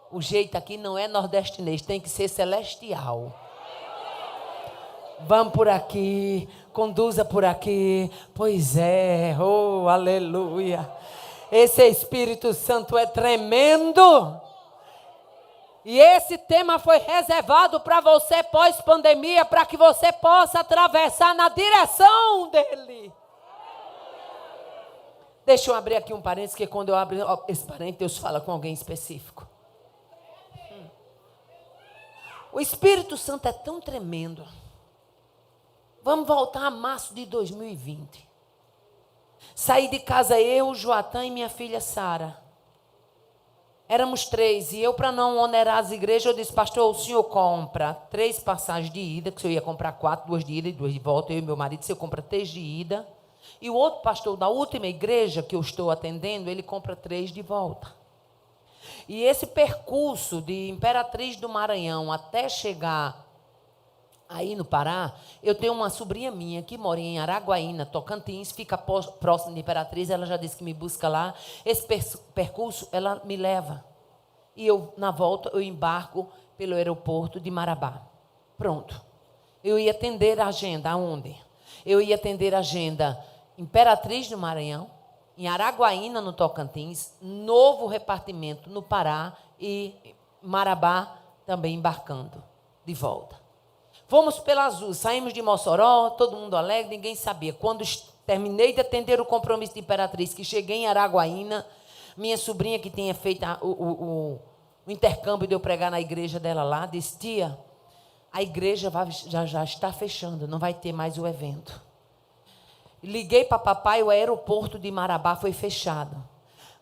O jeito aqui não é nordestinês, tem que ser celestial. Vamos por aqui, conduza por aqui. Pois é, oh, aleluia. Esse Espírito Santo é tremendo. E esse tema foi reservado para você pós-pandemia, para que você possa atravessar na direção dele. Deixa eu abrir aqui um parênteses, que quando eu abro esse parênteses, Deus fala com alguém específico. O Espírito Santo é tão tremendo. Vamos voltar a março de 2020. Saí de casa eu, Joatã e minha filha Sara. Éramos 3, e eu, para não onerar as igrejas, eu disse, pastor, o senhor compra 3 passagens de ida, que o senhor ia comprar 4, 2 de ida e 2 de volta, eu e meu marido, o senhor compra 3 de ida, e o outro pastor da última igreja que eu estou atendendo, ele compra 3 de volta. E esse percurso de Imperatriz do Maranhão até chegar Aí no Pará, eu tenho uma sobrinha minha que mora em Araguaína, Tocantins, fica próximo de Imperatriz, ela já disse que me busca lá. Esse percurso, ela me leva. E eu, na volta, eu embarco pelo aeroporto de Marabá. Pronto. Eu ia atender a agenda aonde? Eu ia atender a agenda Imperatriz no Maranhão, em Araguaína, no Tocantins, novo repartimento no Pará e Marabá também embarcando de volta. Fomos pela Azul, saímos de Mossoró, todo mundo alegre, ninguém sabia. Quando terminei de atender o compromisso de Imperatriz, que cheguei em Araguaína, minha sobrinha que tinha feito o intercâmbio de eu pregar na igreja dela lá, disse: tia, a igreja já está fechando, não vai ter mais o evento. Liguei para papai, o aeroporto de Marabá foi fechado.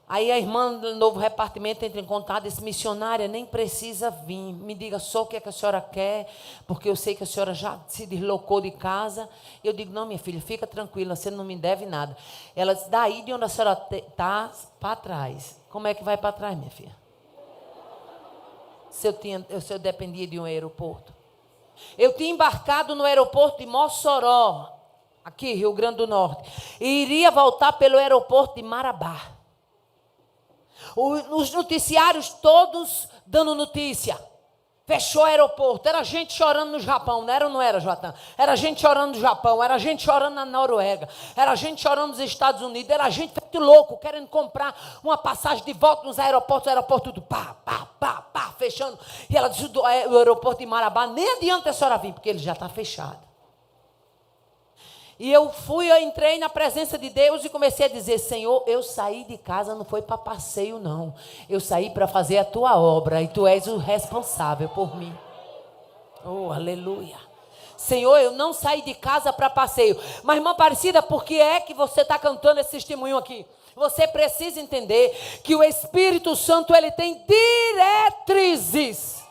Aí a irmã do novo repartimento entra em contato, disse: missionária, nem precisa vir, me diga só o que é que a senhora quer, porque eu sei que a senhora já se deslocou de casa. Eu digo: não, minha filha, fica tranquila, você não me deve nada. Ela disse: daí de onde a senhora está, para trás. Como é que vai para trás, minha filha? Se eu dependia de um aeroporto. Eu tinha embarcado no aeroporto de Mossoró, aqui, Rio Grande do Norte, e iria voltar pelo aeroporto de Marabá. Os noticiários todos dando notícia. Fechou o aeroporto. Era gente chorando no Japão. Não era ou não era, Joatã? Era gente chorando no Japão. Era gente chorando na Noruega. Era gente chorando nos Estados Unidos. Era gente feito louco, querendo comprar uma passagem de volta nos aeroportos. O aeroporto tudo pá, pá, pá, pá, fechando. E ela disse: o aeroporto de Marabá, nem adianta a senhora vir, porque ele já está fechado. E eu entrei na presença de Deus e comecei a dizer: Senhor, eu saí de casa, não foi para passeio, não. Eu saí para fazer a tua obra e tu és o responsável por mim. Oh, aleluia. Senhor, eu não saí de casa para passeio. Mas, irmã Aparecida, por que é que você está cantando esse testemunho aqui? Você precisa entender que o Espírito Santo, ele tem diretrizes.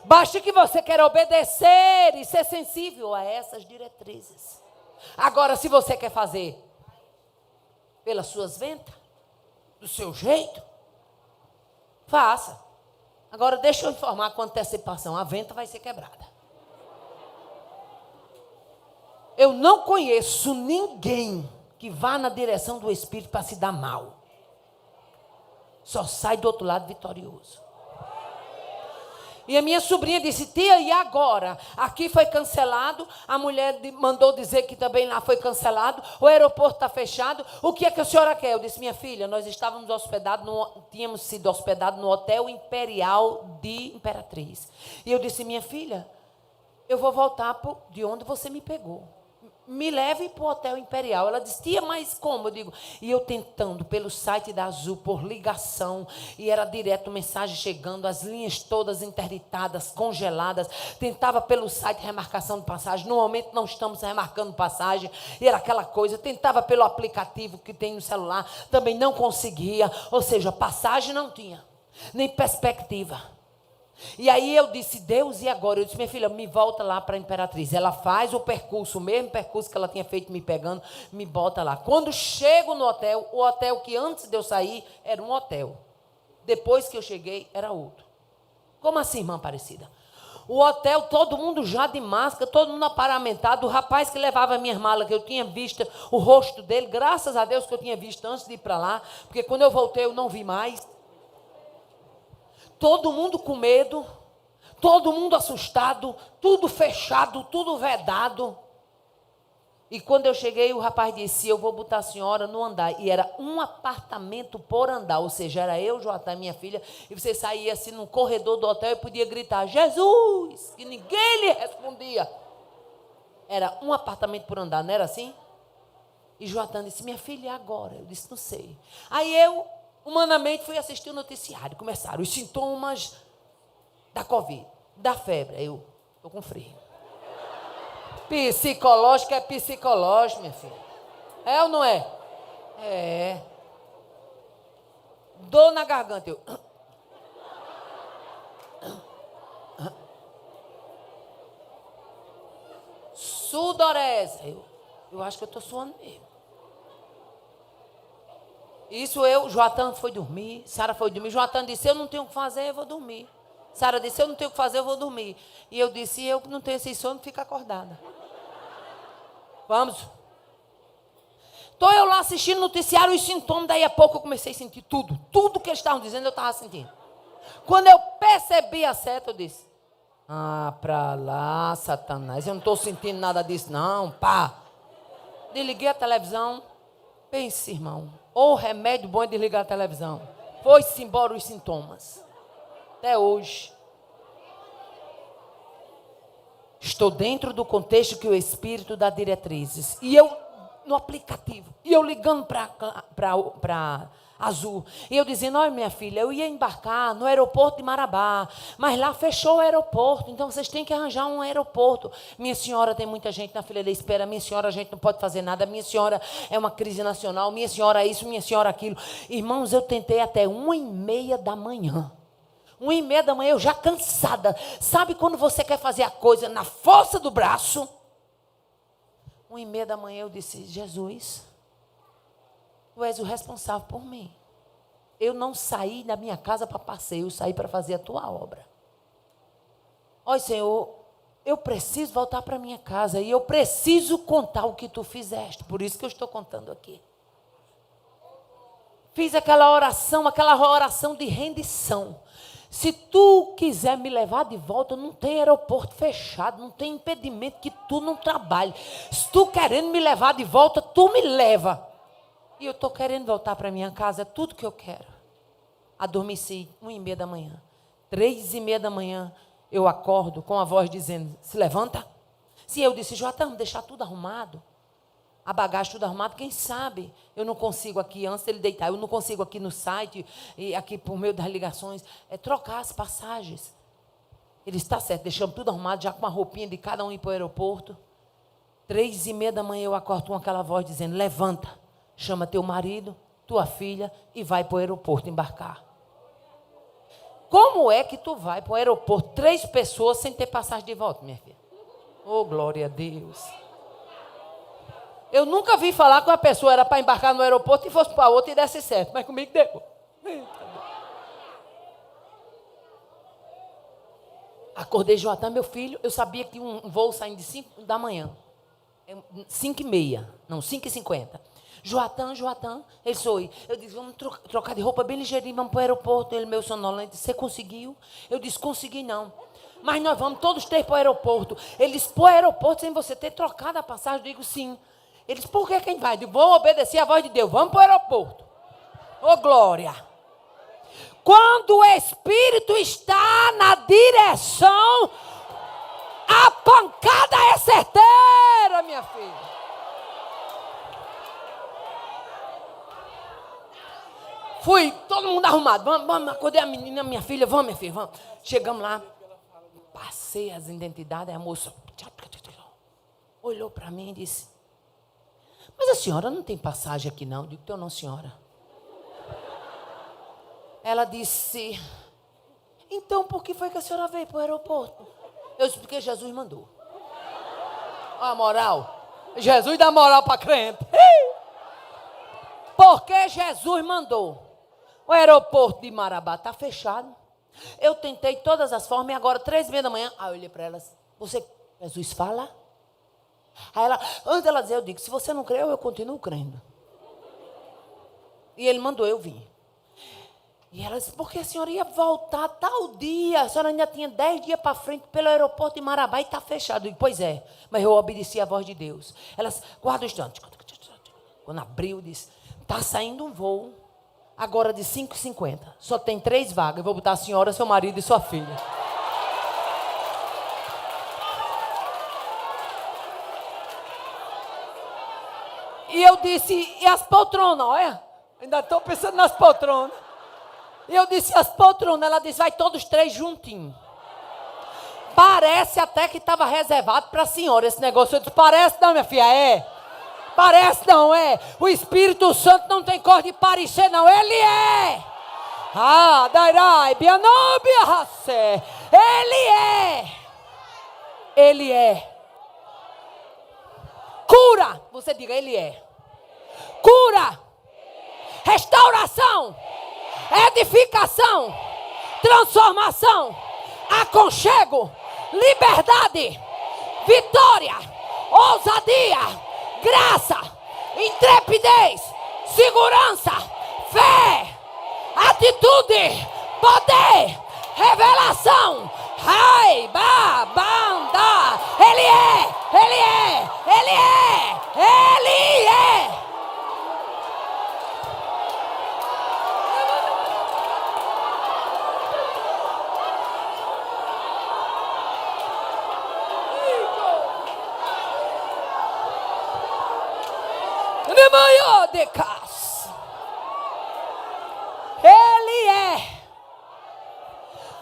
Basta que você queira obedecer e ser sensível a essas diretrizes. Agora, se você quer fazer pelas suas ventas, do seu jeito, faça. Agora, deixa eu informar com antecipação: a venta vai ser quebrada. Eu não conheço ninguém que vá na direção do Espírito para se dar mal. Só sai do outro lado vitorioso. E a minha sobrinha disse: tia, e agora? Aqui foi cancelado, a mulher mandou dizer que também lá foi cancelado, o aeroporto está fechado, o que é que a senhora quer? Eu disse: minha filha, nós estávamos hospedados, tínhamos sido hospedados no Hotel Imperial de Imperatriz. E eu disse: minha filha, eu vou voltar de onde você me pegou. Me leve para o Hotel Imperial. Ela disse: tia, mas como? Eu digo: e eu tentando pelo site da Azul, por ligação, e era direto mensagem chegando, as linhas todas interditadas, congeladas. Tentava pelo site remarcação de passagem. No momento não estamos remarcando passagem. E era aquela coisa. Tentava pelo aplicativo que tem no celular, também não conseguia. Ou seja, passagem não tinha, nem perspectiva. E aí eu disse: Deus, e agora? Eu disse: minha filha, me volta lá para a Imperatriz. Ela faz o percurso, o mesmo percurso que ela tinha feito me pegando, me bota lá. Quando chego no hotel, o hotel que antes de eu sair era um hotel. Depois que eu cheguei, era outro. Como assim, irmã Aparecida? O hotel, todo mundo já de máscara, todo mundo aparamentado. O rapaz que levava minhas malas, que eu tinha visto o rosto dele, graças a Deus que eu tinha visto antes de ir para lá, porque quando eu voltei eu não vi mais. Todo mundo com medo, todo mundo assustado, tudo fechado, tudo vedado. E quando eu cheguei, o rapaz disse: eu vou botar a senhora no andar. E era um apartamento por andar, ou seja, era eu, Joatã, minha filha, e você saía assim no corredor do hotel e podia gritar: Jesus! E ninguém lhe respondia. Era um apartamento por andar, não era assim? E Joatã disse: minha filha, e agora? Eu disse: não sei. Aí eu, humanamente, fui assistir o noticiário. Começaram os sintomas da Covid, da febre. Eu estou com frio. Psicológico é psicológico, minha filha. É ou não é? É. Dor na garganta. Eu. Sudorese. Eu acho que eu estou suando mesmo. Isso Joatã foi dormir, Sara foi dormir. Joatã disse: eu não tenho o que fazer, eu vou dormir. Sara disse, eu não tenho o que fazer, eu vou dormir. E eu disse, eu não tenho esse sono, fica acordada. Vamos. Estou eu lá assistindo o noticiário, os sintomas, daí a pouco eu comecei a sentir tudo. Tudo que eles estavam dizendo, eu estava sentindo. Quando eu percebi a seta, eu disse, pra lá, Satanás, eu não estou sentindo nada disso não, pá. Desliguei a televisão. Pense, irmão, o remédio bom é desligar a televisão. Foi-se embora os sintomas. Até hoje. Estou dentro do contexto que o Espírito dá diretrizes. E eu, no aplicativo, e eu ligando para Azul. E eu dizendo, olha minha filha, eu ia embarcar no aeroporto de Marabá, mas lá fechou o aeroporto, então vocês têm que arranjar um aeroporto. Minha senhora, tem muita gente na fila de espera, minha senhora, a gente não pode fazer nada, minha senhora, é uma crise nacional, minha senhora isso, minha senhora aquilo. Irmãos, eu tentei até 1h30 da manhã. 1h30 da manhã, eu já cansada. Sabe quando você quer fazer a coisa na força do braço? 1h30 da manhã eu disse, Jesus, Tu és o responsável por mim. Eu não saí da minha casa para passeio, eu saí para fazer a Tua obra. Olha, Senhor, eu preciso voltar para minha casa e eu preciso contar o que Tu fizeste. Por isso que eu estou contando aqui. Fiz aquela oração de rendição. Se Tu quiser me levar de volta, não tem aeroporto fechado, não tem impedimento que Tu não trabalhe. Se Tu querendo me levar de volta, Tu me leva. E eu estou querendo voltar para minha casa, é tudo que eu quero. Adormeci 1h30 da manhã. 3h30 da manhã, eu acordo com a voz dizendo, se levanta. Se eu disse, Joatã, deixar tudo arrumado. A bagagem tudo arrumado, quem sabe? Eu não consigo aqui, antes dele deitar, eu não consigo aqui no site, e aqui por meio das ligações, trocar as passagens. Ele está certo, deixamos tudo arrumado, já com uma roupinha de cada um ir para o aeroporto. 3h30 da manhã eu acordo com aquela voz dizendo, levanta. Chama teu marido, tua filha e vai para o aeroporto embarcar. Como é que tu vai para o aeroporto 3 pessoas sem ter passagem de volta, minha filha? Oh, glória a Deus. Eu nunca vi falar que uma pessoa era para embarcar no aeroporto e fosse para outra e desse certo. Mas comigo deu. Acordei, Joatã, meu filho. Eu sabia que um voo saindo de 5 da manhã. 5h30. Não, 5h50. Joatã, ele foi. Eu disse, vamos trocar de roupa bem ligeirinho, vamos para o aeroporto. Ele, meu sonolento, você conseguiu? Eu disse, consegui não. Mas nós vamos todos 3 para o aeroporto. Ele disse, para o aeroporto sem você ter trocado a passagem? Eu digo, sim. Ele disse, por que quem vai? Eu digo, vou obedecer a voz de Deus, vamos para o aeroporto. Ô, glória. Quando o Espírito está na direção, a pancada é certeira, minha filha. Fui, todo mundo arrumado. Vamos, acordei a menina, minha filha. Vamos, minha filha, vamos. Chegamos lá. Passei as identidades. A moça olhou para mim e disse, mas a senhora não tem passagem aqui não? Eu digo, tenho não, senhora. Ela disse, então por que foi que a senhora veio para o aeroporto? Eu disse, porque Jesus mandou. Olha a moral. Jesus dá moral para crente. Porque Jesus mandou. O aeroporto de Marabá está fechado. Eu tentei todas as formas e agora 3h30 da manhã. Aí eu olhei para elas. Você, Jesus fala? Aí ela, antes dela dizer, eu digo, se você não creu, eu continuo crendo. E ele mandou eu vir. E ela disse, porque a senhora ia voltar tal dia. A senhora ainda tinha 10 dias para frente pelo aeroporto de Marabá e está fechado. Eu digo, pois é, mas eu obedeci a voz de Deus. Elas, guarda o instante. Quando abriu, disse, está saindo um voo. Agora de 5h50. Só tem 3 vagas. Eu vou botar a senhora, seu marido e sua filha. E eu disse, e as poltronas, olha. Ainda estou pensando nas poltronas. E eu disse, as poltronas. Ela disse, vai todos 3 juntinhos. Parece até que estava reservado para a senhora esse negócio. Eu disse, parece não, minha filha, é. Parece não, é. O Espírito Santo não tem cor de parecer, não. Ele é. Ah, dairai, bianobia, racé. Ele é. Ele é. Cura. Você diga, ele é. Cura. Restauração. Edificação. Transformação. aconchego, liberdade, vitória, ousadia, graça, intrepidez, segurança, fé, atitude, poder, revelação. Ai, banda. Ele é. Ele é.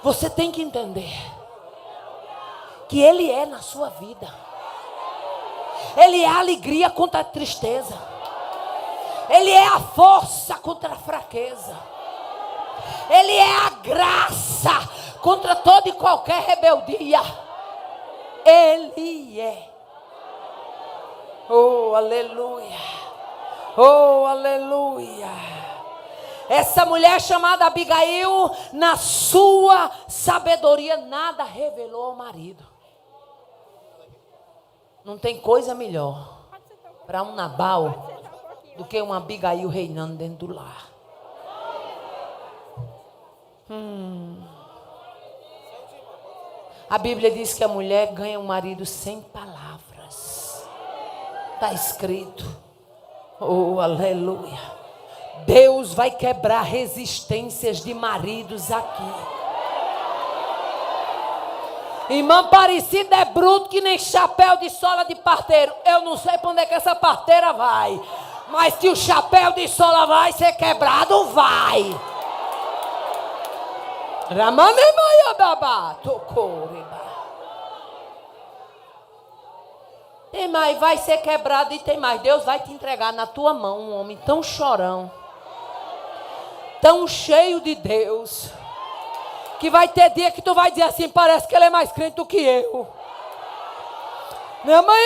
Você tem que entender que Ele é na sua vida. Ele é a alegria contra a tristeza. Ele é a força contra a fraqueza. Ele é a graça contra toda e qualquer rebeldia. Ele é. Oh, aleluia. Oh, aleluia. Essa mulher chamada Abigail, na sua sabedoria, nada revelou ao marido. Não tem coisa melhor para um Nabal do que uma Abigail reinando dentro do lar. A Bíblia diz que a mulher ganha um marido sem palavras. Está escrito. Oh, aleluia. Deus vai quebrar resistências de maridos aqui. Irmã Aparecida é bruto que nem chapéu de sola de parteiro. Eu não sei para onde é que essa parteira vai. Mas se o chapéu de sola vai ser quebrado, vai. Tem mais, vai ser quebrado e tem mais. Deus vai te entregar na tua mão um homem tão chorão, tão cheio de Deus, que vai ter dia que tu vai dizer assim, parece que ele é mais crente do que eu. Minha mãe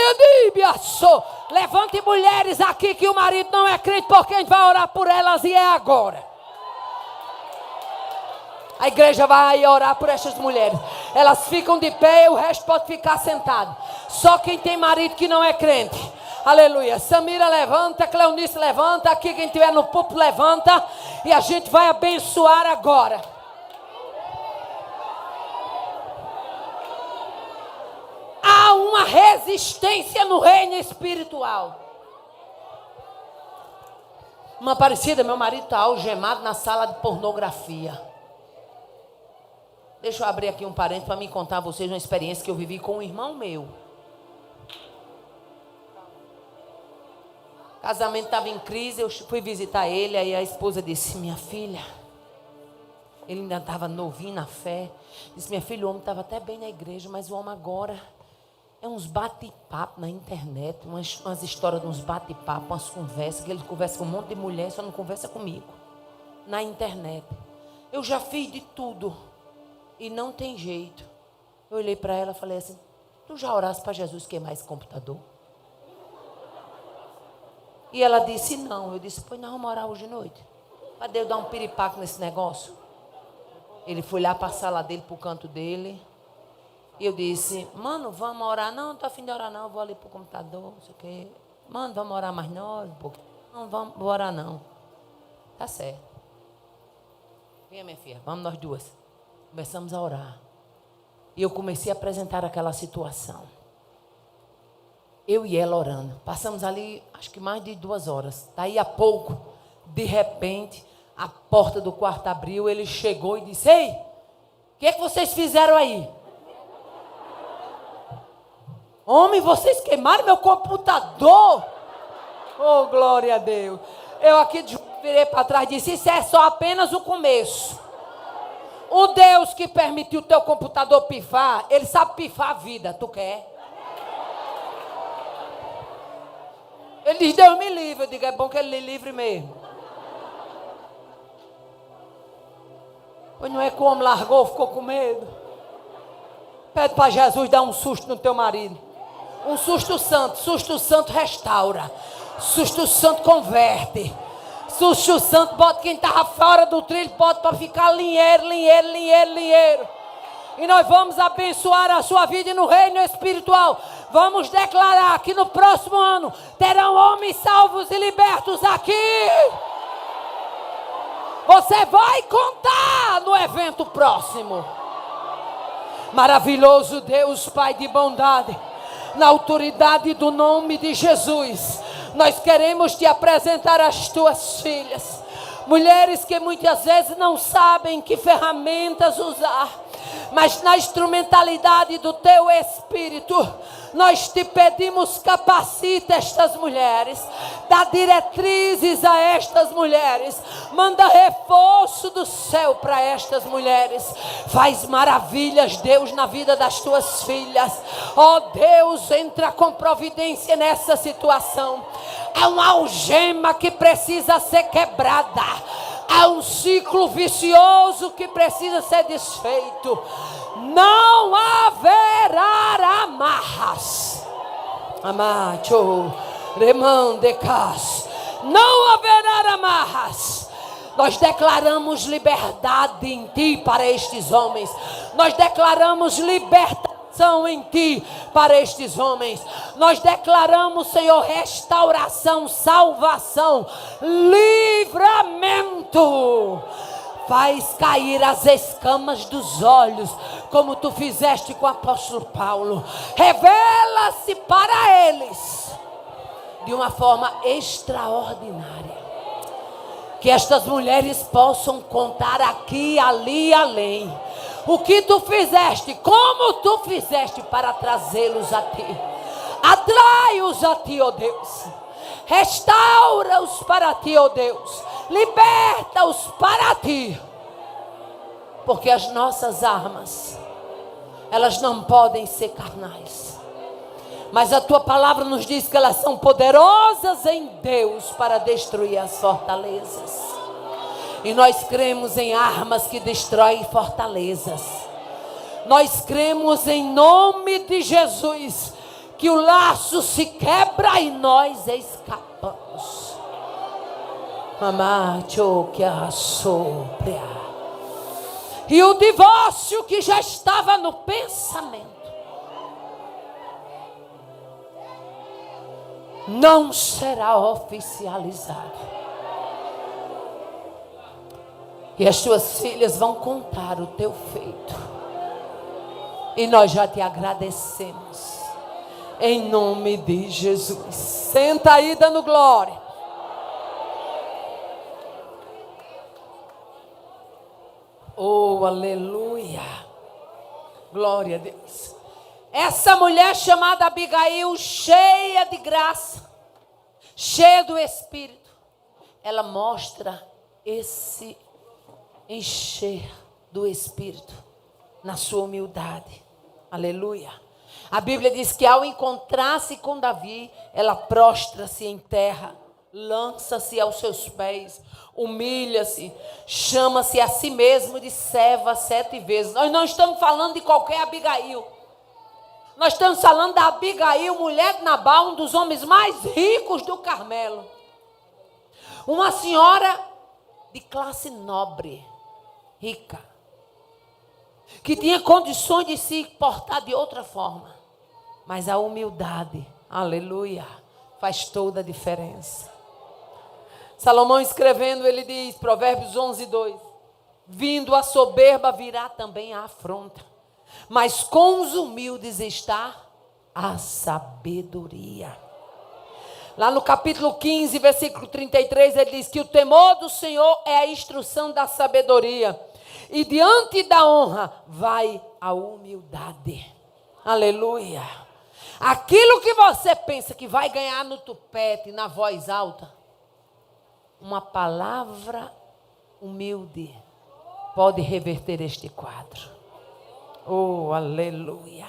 levante mulheres aqui que o marido não é crente, porque a gente vai orar por elas e é agora. A igreja vai orar por essas mulheres. Elas ficam de pé e o resto pode ficar sentado. Só quem tem marido que não é crente. Aleluia. Samira levanta, Cleonice levanta. Aqui quem estiver no púlpito levanta. E a gente vai abençoar agora. Há uma resistência no reino espiritual. Uma Aparecida, meu marido está algemado na sala de pornografia. Deixa eu abrir aqui um parênteses para me contar a vocês uma experiência que eu vivi com um irmão meu. O casamento estava em crise, eu fui visitar ele, aí a esposa disse, minha filha, ele ainda estava novinho na fé, disse, minha filha, o homem estava até bem na igreja, mas o homem agora é uns bate-papo na internet, umas histórias de uns bate-papo, umas conversas, que ele conversa com um monte de mulher, só não conversa comigo, na internet. Eu já fiz de tudo. E não tem jeito. Eu olhei para ela e falei assim, tu já oraste para Jesus queimar esse computador? E ela disse, não. Eu disse, pois nós vamos orar hoje à noite. Para Deus dar um piripaco nesse negócio. Ele foi lá para a sala dele, para o canto dele. E eu disse, mano, vamos orar? Não, não estou a fim de orar não, eu vou ali para o computador, não sei o quê. Mano, vamos orar mais nós um pouquinho. Não, vamos orar não. Tá certo. Venha, minha filha, vamos nós duas. Começamos a orar. E eu comecei a apresentar aquela situação. Eu e ela orando. Passamos ali, acho que mais de 2 horas. Daí a pouco, de repente, a porta do quarto abriu. Ele chegou e disse, ei, o que é que vocês fizeram aí? Homem, vocês queimaram meu computador. Oh, glória a Deus. Eu aqui virei para trás e disse, isso é só apenas o começo. O Deus que permitiu o teu computador pifar, ele sabe pifar a vida, tu quer? Ele diz, Deus me livre. Eu digo, é bom que ele lhe livre mesmo. Pois não é que o homem largou, ficou com medo. Pede para Jesus dar um susto no teu marido. Um susto santo restaura. Susto santo converte. Susto santo, bota quem estava fora do trilho, bota para ficar linheiro. E nós vamos abençoar a sua vida no reino espiritual. Vamos declarar que no próximo ano terão homens salvos e libertos aqui. Você vai contar no evento próximo. Maravilhoso Deus, Pai de bondade, na autoridade do nome de Jesus, nós queremos te apresentar as tuas filhas. Mulheres que muitas vezes não sabem que ferramentas usar, mas na instrumentalidade do teu Espírito, nós te pedimos, capacita estas mulheres, dá diretrizes a estas mulheres, manda reforço do céu para estas mulheres, faz maravilhas, Deus, na vida das tuas filhas. Ó Deus, entra com providência nessa situação. Há uma algema que precisa ser quebrada, há um ciclo vicioso que precisa ser desfeito. Não haverá amarras. Amacho, remandecas. Não haverá amarras. Nós declaramos liberdade em ti para estes homens. Nós declaramos libertação em ti para estes homens. Nós declaramos, Senhor, restauração, salvação, livramento. Faz cair as escamas dos olhos, como tu fizeste com o apóstolo Paulo. Revela-se para eles de uma forma extraordinária. Que estas mulheres possam contar aqui, ali e além o que tu fizeste, como tu fizeste para trazê-los a ti. Atrai-os a ti, ó Deus. Restaura-os para ti, ó Deus. Liberta-os para ti. Porque as nossas armas, elas não podem ser carnais. Mas a tua palavra nos diz que elas são poderosas em Deus para destruir as fortalezas. E nós cremos em armas que destroem fortalezas. Nós cremos em nome de Jesus que o laço se quebra e nós escapamos. E o divórcio que já estava no pensamento não será oficializado. E as tuas filhas vão contar o teu feito. E nós já te agradecemos. Em nome de Jesus. Senta aí dando glória. Oh, aleluia. Glória a Deus. Essa mulher chamada Abigail, cheia de graça, cheia do Espírito, ela mostra esse encher do Espírito na sua humildade. Aleluia. A Bíblia diz que ao encontrar-se com Davi, ela prostra-se em terra, lança-se aos seus pés, humilha-se, chama-se a si mesmo de serva 7 vezes. Nós não estamos falando de qualquer Abigail. Nós estamos falando da Abigail, mulher de Nabal, um dos homens mais ricos do Carmelo. Uma senhora de classe nobre, rica, que tinha condições de se portar de outra forma. Mas a humildade, aleluia, faz toda a diferença. Salomão escrevendo, ele diz, Provérbios 11:2, vindo a soberba virá também a afronta, mas com os humildes está a sabedoria. Lá no capítulo 15, versículo 33, ele diz que o temor do Senhor é a instrução da sabedoria, e diante da honra vai a humildade. Aleluia. Aquilo que você pensa que vai ganhar no tupete, na voz alta, uma palavra humilde pode reverter este quadro. Oh, aleluia.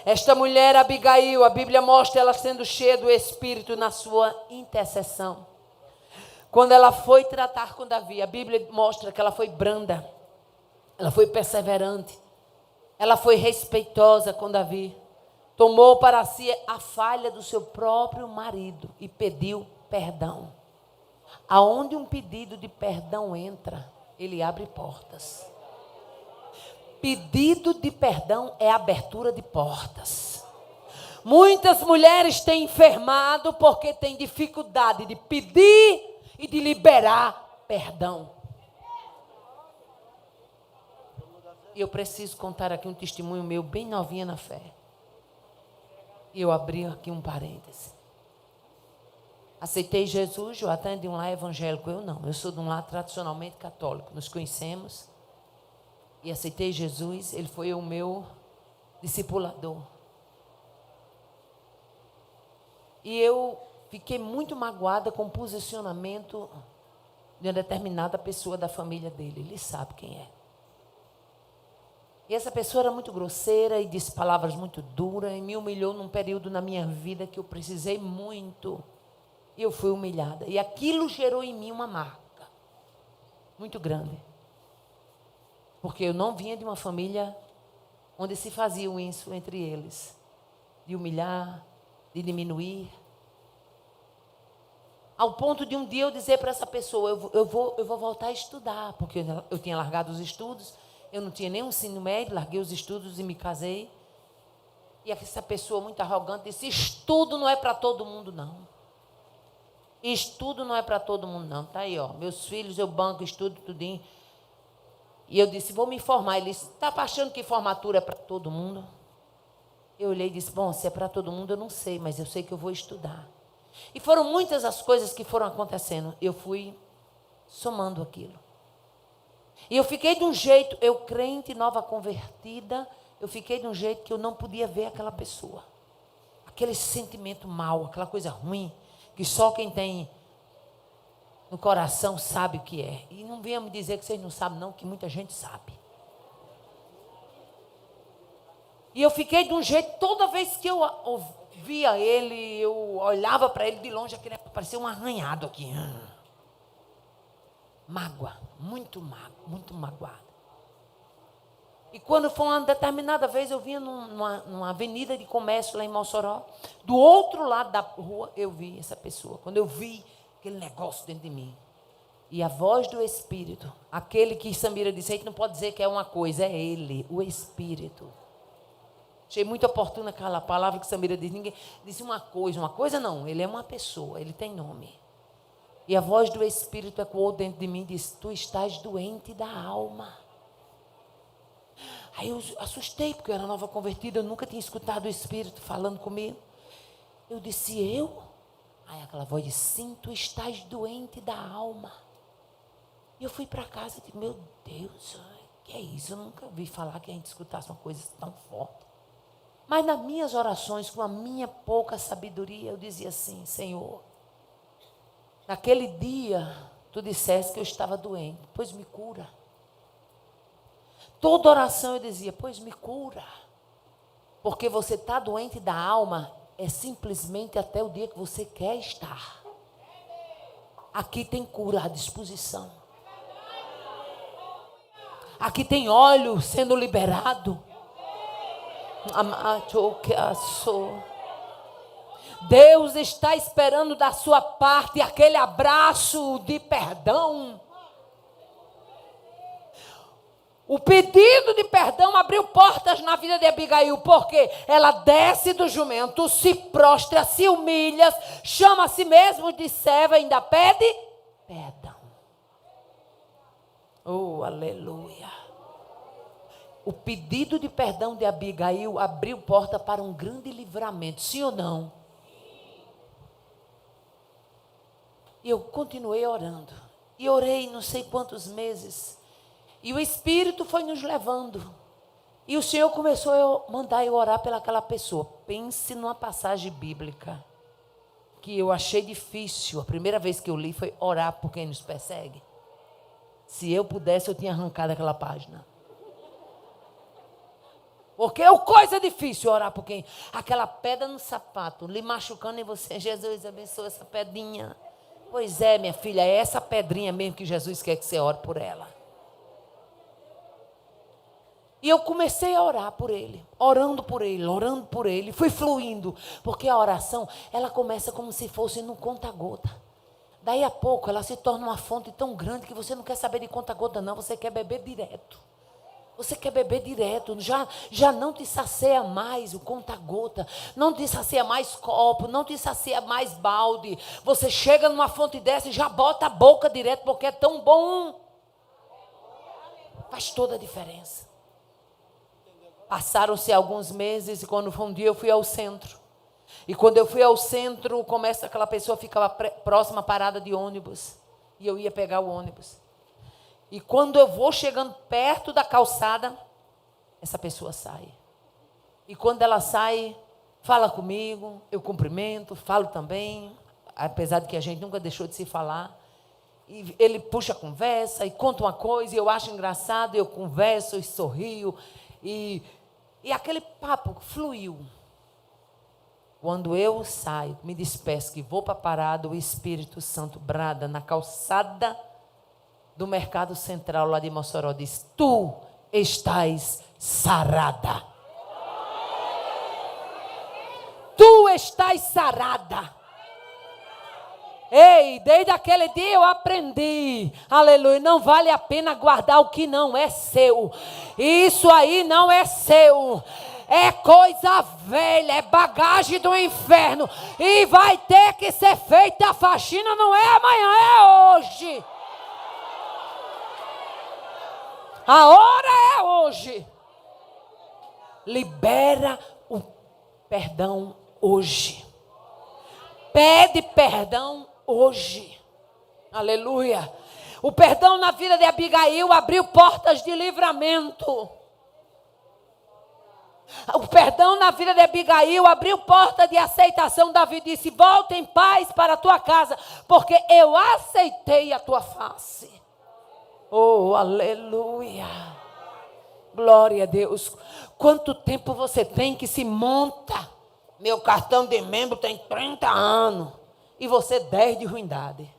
Esta mulher Abigail, a Bíblia mostra ela sendo cheia do Espírito na sua intercessão. Quando ela foi tratar com Davi, a Bíblia mostra que ela foi branda, ela foi perseverante, ela foi respeitosa com Davi. Tomou para si a falha do seu próprio marido e pediu perdão. Aonde um pedido de perdão entra, ele abre portas. Pedido de perdão é abertura de portas. Muitas mulheres têm enfermado porque têm dificuldade de pedir e de liberar perdão. E eu preciso contar aqui um testemunho meu, bem novinha na fé. E eu abri aqui um parêntese. Aceitei Jesus, eu atendi de um lar evangélico, eu não. Eu sou de um lar tradicionalmente católico. Nos conhecemos e aceitei Jesus, ele foi o meu discipulador. E eu fiquei muito magoada com o posicionamento de uma determinada pessoa da família dele. Ele sabe quem é. E essa pessoa era muito grosseira e disse palavras muito duras e me humilhou num período na minha vida que eu precisei muito. E eu fui humilhada. E aquilo gerou em mim uma marca muito grande. Porque eu não vinha de uma família onde se faziam isso entre eles. De humilhar, de diminuir. Ao ponto de um dia eu dizer para essa pessoa, eu vou voltar a estudar. Porque eu tinha largado os estudos. Eu não tinha nem um ensino médio, larguei os estudos e me casei. E essa pessoa muito arrogante disse, estudo não é para todo mundo, não. Estudo não é para todo mundo, não. Tá aí, ó. Meus filhos, eu banco, estudo, tudinho. E eu disse, vou me formar. Ele disse, está achando que formatura é para todo mundo? Eu olhei e disse, bom, se é para todo mundo, eu não sei, mas eu sei que eu vou estudar. E foram muitas as coisas que foram acontecendo. Eu fui somando aquilo. E eu fiquei de um jeito, eu crente, nova convertida, eu fiquei de um jeito que eu não podia ver aquela pessoa. Aquele sentimento mau, aquela coisa ruim, que só quem tem no coração sabe o que é. E não venha me dizer que vocês não sabem, não, que muita gente sabe. E eu fiquei de um jeito, toda vez que eu via ele, eu olhava para ele de longe, aquele parecia um arranhado aqui. Mágoa, muito magoada. E quando foi uma determinada vez, eu vinha numa avenida de comércio lá em Mossoró, do outro lado da rua, eu vi essa pessoa. Quando eu vi aquele negócio dentro de mim, e a voz do Espírito, aquele que Samira disse, a gente não pode dizer que é uma coisa, é ele, o Espírito. Achei muito oportuna aquela palavra que Samira disse, ninguém disse uma coisa não, ele é uma pessoa, ele tem nome. E a voz do Espírito ecoou dentro de mim e disse, tu estás doente da alma. Aí eu assustei, porque eu era nova convertida, eu nunca tinha escutado o Espírito falando comigo. Eu disse, eu? Aí aquela voz disse, sim, tu estás doente da alma. E eu fui para casa e disse, meu Deus, que é isso? Eu nunca ouvi falar que a gente escutasse uma coisa tão forte. Mas nas minhas orações, com a minha pouca sabedoria, eu dizia assim, Senhor, naquele dia, tu disseste que eu estava doente, pois me cura. Toda oração eu dizia, pois me cura. Porque você está doente da alma, é simplesmente até o dia que você quer estar. Aqui tem cura à disposição. Aqui tem óleo sendo liberado. Deus está esperando da sua parte aquele abraço de perdão. O pedido de perdão abriu portas na vida de Abigail, porque ela desce do jumento, se prostra, se humilha, chama a si mesmo de serva e ainda pede perdão. Oh, aleluia. O pedido de perdão de Abigail abriu porta para um grande livramento, sim ou não? E eu continuei orando. E orei não sei quantos meses. E o Espírito foi nos levando. E o Senhor começou a mandar eu orar pelaquela pessoa. Pense numa passagem bíblica que eu achei difícil. A primeira vez que eu li foi orar por quem nos persegue. Se eu pudesse, eu tinha arrancado aquela página. Porque é uma coisa difícil orar por quem? Aquela pedra no sapato, lhe machucando em você. Jesus, abençoa essa pedrinha. Pois é, minha filha, é essa pedrinha mesmo que Jesus quer que você ore por ela. E eu comecei a orar por ele, orando por ele, fui fluindo, porque a oração, ela começa como se fosse no conta-gota. Daí a pouco, ela se torna uma fonte tão grande que você não quer saber de conta-gota não, você quer beber direto. Você quer beber direto, já não te sacia mais o conta-gota, não te sacia mais copo, não te sacia mais balde. Você chega numa fonte dessa e já bota a boca direto porque é tão bom. Faz toda a diferença. Passaram-se alguns meses e quando foi um dia eu fui ao centro. E quando eu fui ao centro, começa aquela pessoa ficava próxima à parada de ônibus. E eu ia pegar o ônibus. E quando eu vou chegando perto da calçada, essa pessoa sai. E quando ela sai, fala comigo, eu cumprimento, falo também, apesar de que a gente nunca deixou de se falar. E ele puxa a conversa e conta uma coisa, e eu acho engraçado, eu converso e sorrio. E aquele papo fluiu. Quando eu saio, me despeço, que vou para a parada, o Espírito Santo brada na calçada do Mercado Central lá de Mossoró, diz: tu estás sarada. Tu estás sarada. Ei, desde aquele dia eu aprendi, aleluia, não vale a pena guardar o que não é seu. Isso aí não é seu. É coisa velha, é bagagem do inferno. E vai ter que ser feita a faxina, não é amanhã, é hoje. A hora é hoje. Libera o perdão hoje. Pede perdão hoje. Aleluia. O perdão na vida de Abigail abriu portas de livramento. O perdão na vida de Abigail abriu porta de aceitação. Davi disse: volta em paz para a tua casa, porque eu aceitei a tua face. Oh, aleluia. Glória a Deus. Quanto tempo você tem que se monta? Meu cartão de membro tem 30 anos. E você 10 de ruindade.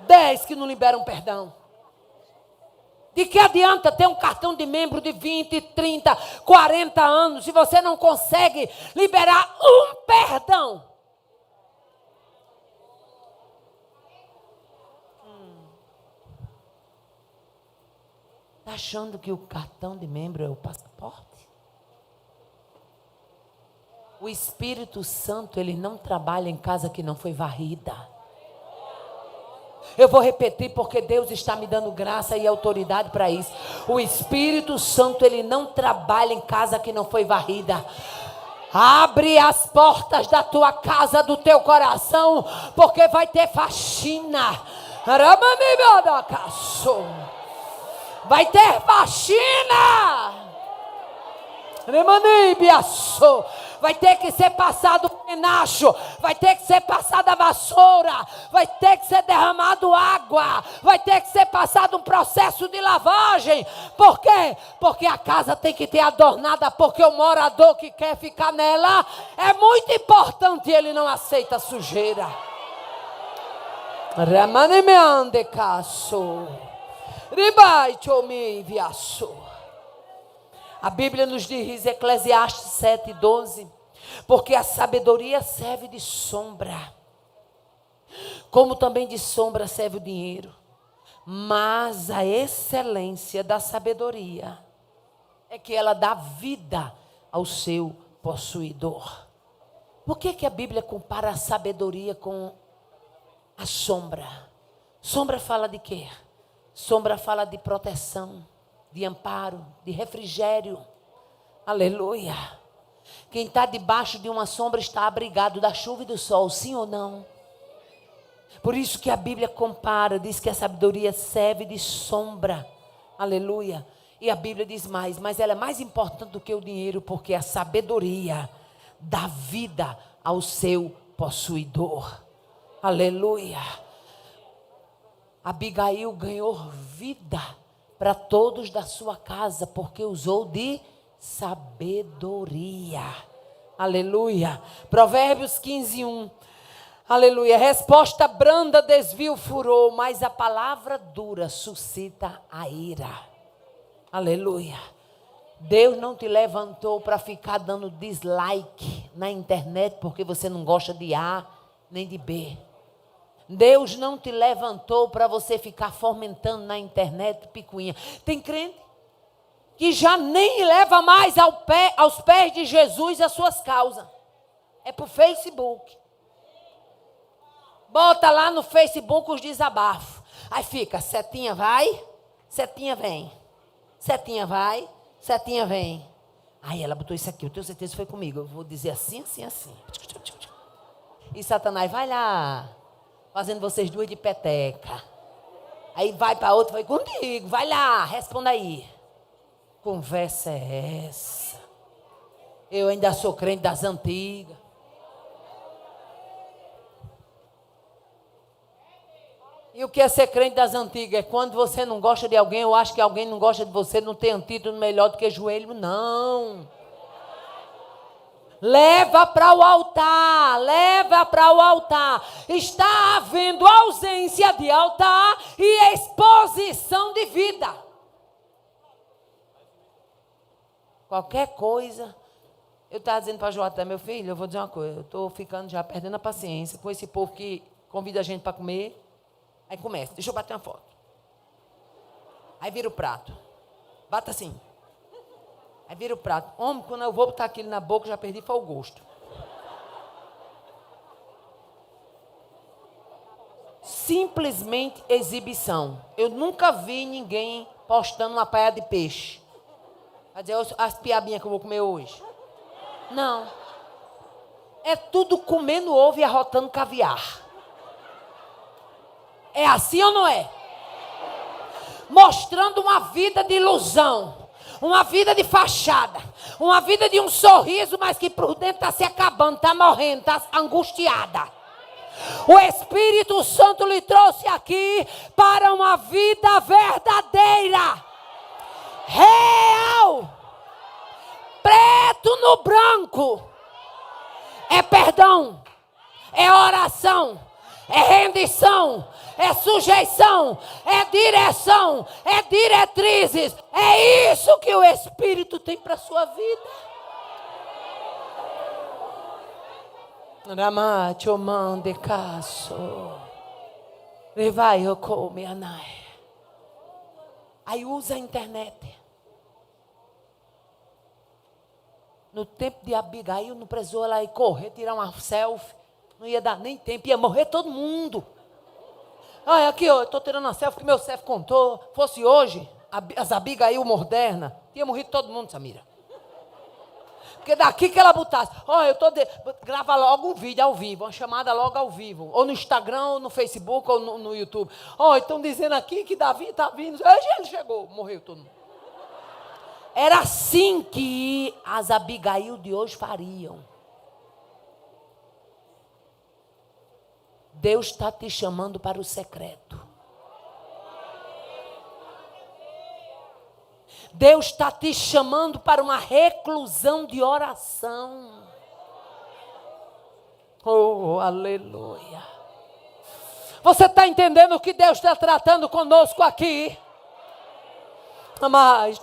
10 que não liberam perdão. De que adianta ter um cartão de membro de 20, 30, 40 anos se você não consegue liberar um perdão? Está achando que o cartão de membro é o passaporte? O Espírito Santo, ele não trabalha em casa que não foi varrida. Eu vou repetir porque Deus está me dando graça e autoridade para isso. O Espírito Santo, ele não trabalha em casa que não foi varrida. Abre as portas da tua casa, do teu coração, porque vai ter faxina. Vai ter faxina. Vai ter que ser passado o penacho, vai ter que ser passada a vassoura, vai ter que ser derramado água, vai ter que ser passado um processo de lavagem. Por quê? Porque a casa tem que ter adornada, porque o morador que quer ficar nela é muito importante, ele não aceita sujeira. A Bíblia nos diz, Eclesiastes 7:12, porque a sabedoria serve de sombra, como também de sombra serve o dinheiro, mas a excelência da sabedoria é que ela dá vida ao seu possuidor. Por que a Bíblia compara a sabedoria com a sombra? Sombra fala de quê? Sombra fala de proteção, de amparo, de refrigério. Aleluia. Quem está debaixo de uma sombra está abrigado da chuva e do sol, sim ou não? Por isso que a Bíblia compara, diz que a sabedoria serve de sombra. Aleluia. E a Bíblia diz mais, mas ela é mais importante do que o dinheiro, porque a sabedoria dá vida ao seu possuidor. Aleluia. Abigail ganhou vida para todos da sua casa, porque usou de sabedoria. Aleluia. Provérbios 15:1. Aleluia. Resposta branda desvia o furor, mas a palavra dura suscita a ira. Aleluia. Deus não te levantou para ficar dando dislike na internet porque você não gosta de A nem de B. Deus não te levantou para você ficar fomentando na internet picuinha. Tem crente que já nem leva mais aos pés de Jesus as suas causas. É para o Facebook. Bota lá no Facebook os desabafos. Aí fica, setinha vai, setinha vem. Setinha vai, setinha vem. Aí ela botou isso aqui, eu tenho certeza que foi comigo. Eu vou dizer assim, assim, assim. E Satanás vai lá, fazendo vocês duas de peteca. Aí vai para outra, vai contigo, vai lá, responda aí. Conversa é essa? Eu ainda sou crente das antigas. E o que é ser crente das antigas? É quando você não gosta de alguém, ou acha que alguém não gosta de você, não tem antídoto melhor do que joelho, não. Leva para o altar, leva para o altar. Está havendo ausência de altar e exposição de vida. Qualquer coisa. Eu estava dizendo para Joaté, meu filho, eu vou dizer uma coisa, eu estou ficando já perdendo a paciência com esse povo que convida a gente para comer. Aí começa, deixa eu bater uma foto. Aí vira o prato. Bata assim. Aí vira o prato. Homem, quando eu vou botar aquilo na boca, já perdi foi o gosto. Simplesmente exibição. Eu nunca vi ninguém postando uma paia de peixe. Vai dizer, as piabinhas que eu vou comer hoje. Não. É tudo comendo ovo e arrotando caviar. É assim ou não é? Mostrando uma vida de ilusão, uma vida de fachada, uma vida de um sorriso, mas que por dentro está se acabando, está morrendo, está angustiada. O Espírito Santo lhe trouxe aqui para uma vida verdadeira, real, preto no branco. É perdão, é oração, é rendição, é sujeição, é direção, é diretrizes. É isso que o Espírito tem para a sua vida. Ramacho mande caso. Levai eu come anai. Aí usa a internet. No tempo de Abigail, não precisou ela ir correr, tirar uma selfie. Não ia dar nem tempo, ia morrer todo mundo. Olha aqui, eu estou tirando uma selfie que meu chefe contou. Fosse hoje, as Abigail moderna, tinha morrido todo mundo, Samira. Porque daqui que ela botasse, olha, grava logo um vídeo ao vivo, uma chamada logo ao vivo. Ou no Instagram, ou no Facebook, ou no YouTube. Olha, estão dizendo aqui que Davi está vindo. Ele chegou, morreu todo mundo. Era assim que as Abigail de hoje fariam. Deus está te chamando para o secreto. Deus está te chamando para uma reclusão de oração. Oh, aleluia. Você está entendendo o que Deus está tratando conosco aqui? Mas,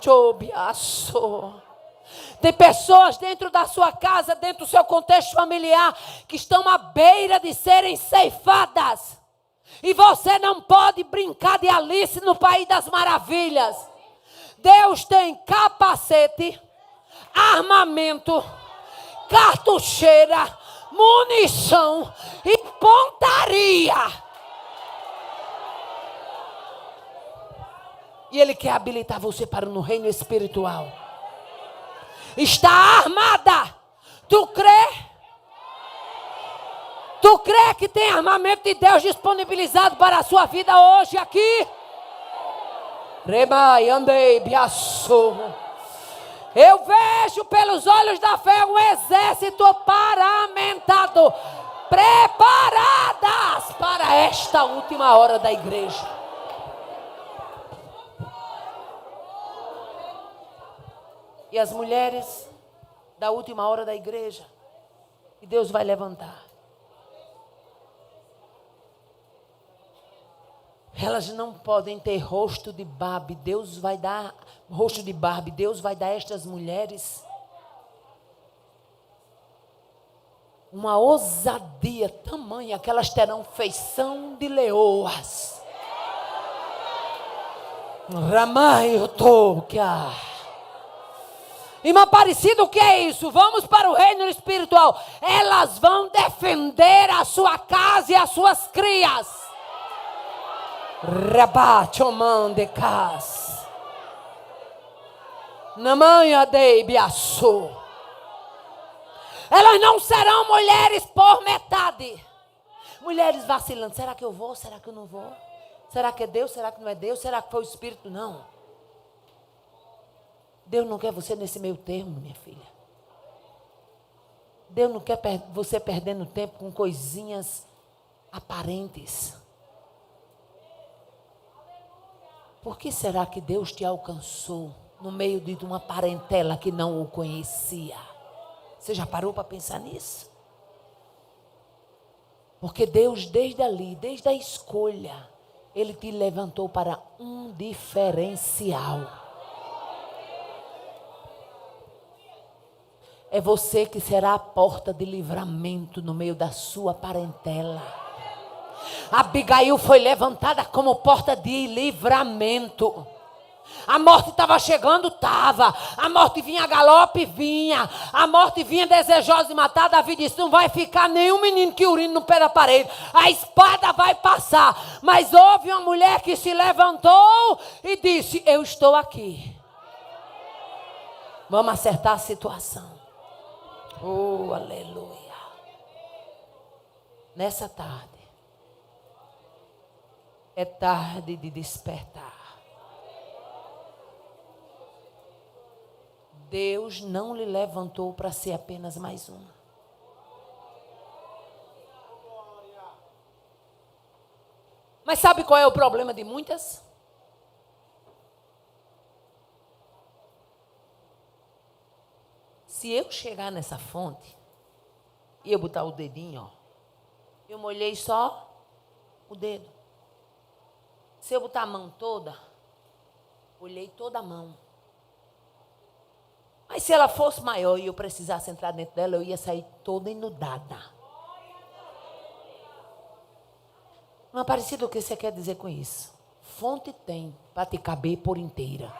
tem pessoas dentro da sua casa, dentro do seu contexto familiar, que estão à beira de serem ceifadas. E você não pode brincar de Alice no País das Maravilhas. Deus tem capacete, armamento, cartucheira, munição e pontaria. E Ele quer habilitar você para no reino espiritual. Está armada. Tu crê? Tu crê que tem armamento de Deus disponibilizado para a sua vida hoje aqui? Remai, andei, biaço. Eu vejo pelos olhos da fé um exército paramentado, preparadas para esta última hora da igreja. E as mulheres da última hora da igreja, que Deus vai levantar. Elas não podem ter rosto de Barbie. Deus vai dar rosto de Barbie. Deus vai dar a estas mulheres uma ousadia tamanha que elas terão feição de leoas. Ramaio toca. Irmã Aparecida, o que é isso? Vamos para o reino espiritual. Elas vão defender a sua casa e as suas crias. Rabachomandekas. Namanha deibiaçu. Elas não serão mulheres por metade. Mulheres vacilando. Será que eu vou? Será que eu não vou? Será que é Deus? Será que não é Deus? Será que foi o Espírito? Não. Deus não quer você nesse meio termo, minha filha. Deus não quer você perdendo tempo com coisinhas aparentes. Por que será que Deus te alcançou no meio de uma parentela que não o conhecia? Você já parou para pensar nisso? Porque Deus, desde ali, desde a escolha, Ele te levantou para um diferencial. É você que será a porta de livramento no meio da sua parentela. Abigail foi levantada como porta de livramento. A morte estava chegando, estava. A morte vinha a galope, vinha. A morte vinha desejosa de matar. Davi disse, não vai ficar nenhum menino que urine no pé da parede. A espada vai passar. Mas houve uma mulher que se levantou e disse, eu estou aqui. Vamos acertar a situação. Oh, aleluia. Nessa tarde, é tarde de despertar. Deus não lhe levantou para ser apenas mais uma. Mas sabe qual é o problema de muitas? Se eu chegar nessa fonte e eu botar o dedinho, ó, eu molhei só o dedo. Se eu botar a mão toda, molhei toda a mão. Mas se ela fosse maior e eu precisasse entrar dentro dela, eu ia sair toda inundada. Não é parecido o que você quer dizer com isso? Fonte tem para te caber por inteira.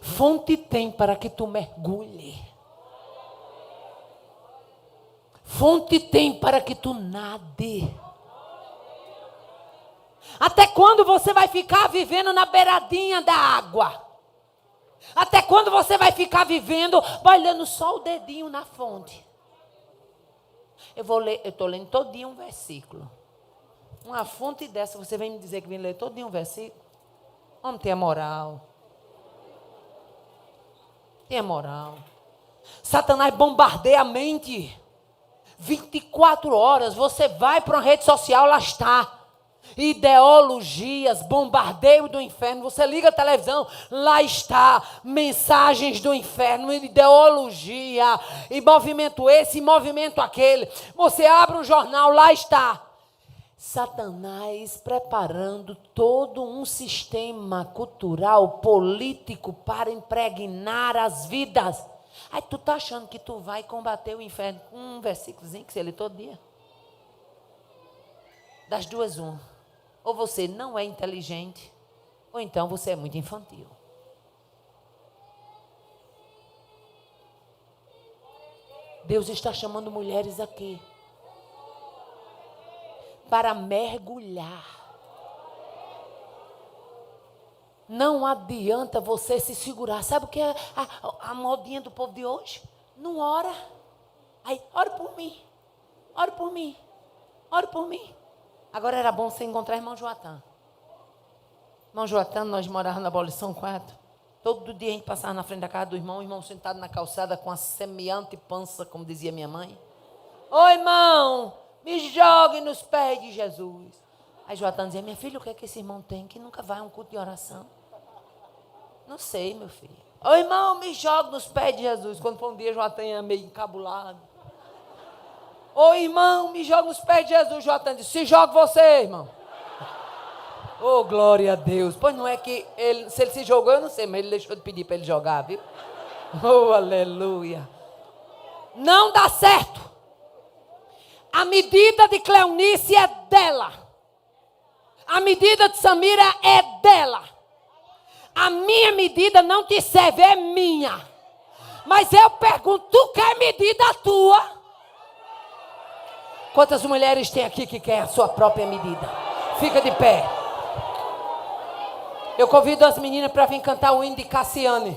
Fonte tem para que tu mergulhe. Fonte tem para que tu nade. Até quando você vai ficar vivendo na beiradinha da água? Até quando você vai ficar vivendo, olhando só o dedinho na fonte? Eu estou lendo todinho um versículo. Uma fonte dessa, você vem me dizer que vem ler todinho um versículo? Vamos ter a moral. Tenha moral. Satanás bombardeia a mente. 24 horas, você vai para uma rede social, lá está. Ideologias, bombardeio do inferno. Você liga a televisão, lá está. Mensagens do inferno, ideologia, e movimento esse, e movimento aquele. Você abre um jornal, lá está. Satanás preparando todo um sistema cultural, político para impregnar as vidas. Aí tu tá achando que tu vai combater o inferno com um versículozinho que você lê todo dia? Das duas, uma. Ou você não é inteligente, ou então você é muito infantil. Deus está chamando mulheres aqui para mergulhar. Não adianta você se segurar. Sabe o que é a modinha do povo de hoje? Não ora. Aí, ora por mim. Ora por mim. Ora por mim. Agora era bom você encontrar irmão Joatã. Irmão Joatã, nós morávamos na Abolição 4. Todo dia a gente passava na frente da casa do irmão, o irmão sentado na calçada com a semeante pança, como dizia minha mãe. Ô irmão, me jogue nos pés de Jesus. Aí Joatã dizia, minha filha, o que é que esse irmão tem que nunca vai a um culto de oração? Não sei, meu filho. Ô irmão, me jogue nos pés de Jesus. Quando foi um dia, Joatã ia meio encabulado. Ô irmão, me joga nos pés de Jesus. Joatã disse, se joga você, irmão. Oh, glória a Deus. Pois não é que ele, se ele se jogou, eu não sei, mas ele deixou de pedir para ele jogar, viu? Oh, aleluia. Não dá certo. A medida de Cleonice é dela. A medida de Samira é dela. A minha medida não te serve, é minha. Mas eu pergunto, tu quer medida tua? Quantas mulheres tem aqui que quer a sua própria medida? Fica de pé. Eu convido as meninas para vir cantar o hino de Cassiane.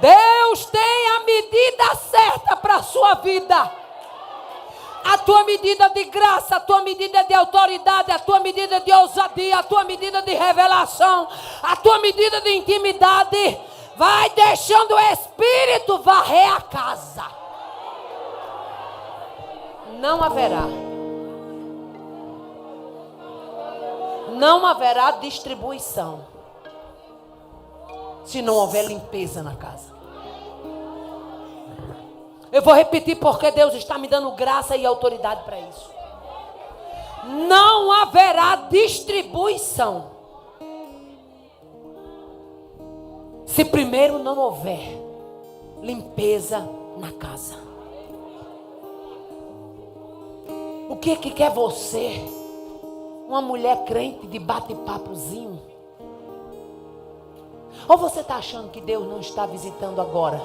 Deus tem a medida certa para a sua vida. A tua medida de graça, a tua medida de autoridade, a tua medida de ousadia, a tua medida de revelação, a tua medida de intimidade. Vai deixando o Espírito varrer a casa. Não haverá distribuição se não houver limpeza na casa. Eu vou repetir porque Deus está me dando graça e autoridade para isso. Não haverá distribuição se primeiro não houver limpeza na casa. O que quer você? Uma mulher crente de bate-papozinho? Ou você está achando que Deus não está visitando agora?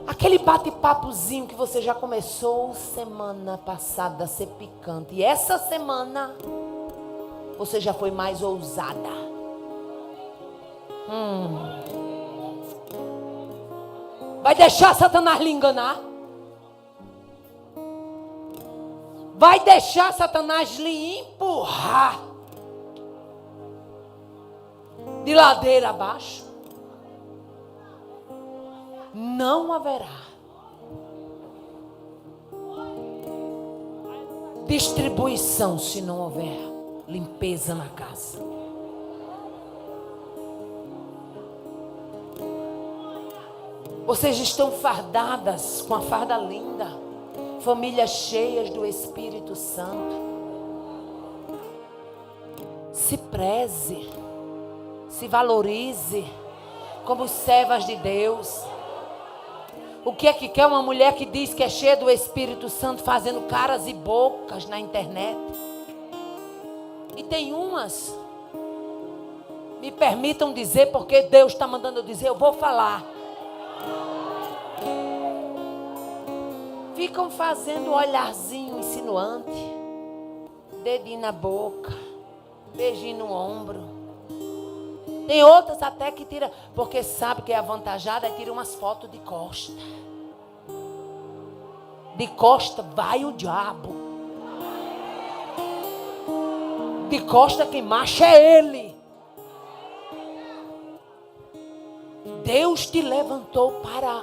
Aquele bate-papozinho que você já começou semana passada a ser picante. E essa semana você já foi mais ousada. Vai deixar Satanás lhe enganar? Vai deixar Satanás lhe empurrar de ladeira abaixo? Não haverá distribuição se não houver limpeza na casa. Vocês estão fardadas com a farda linda, famílias cheias do Espírito Santo. Se preze, se valorize como servas de Deus. O que é que quer uma mulher que diz que é cheia do Espírito Santo fazendo caras e bocas na internet? E tem umas, me permitam dizer, porque Deus está mandando eu dizer, eu vou falar. Ficam fazendo olharzinho insinuante, dedinho na boca, beijinho no ombro. Tem outras até que tira, porque sabe que é avantajada, e tira umas fotos de costa. De costa vai o diabo. De costa quem marcha é ele. Deus te levantou para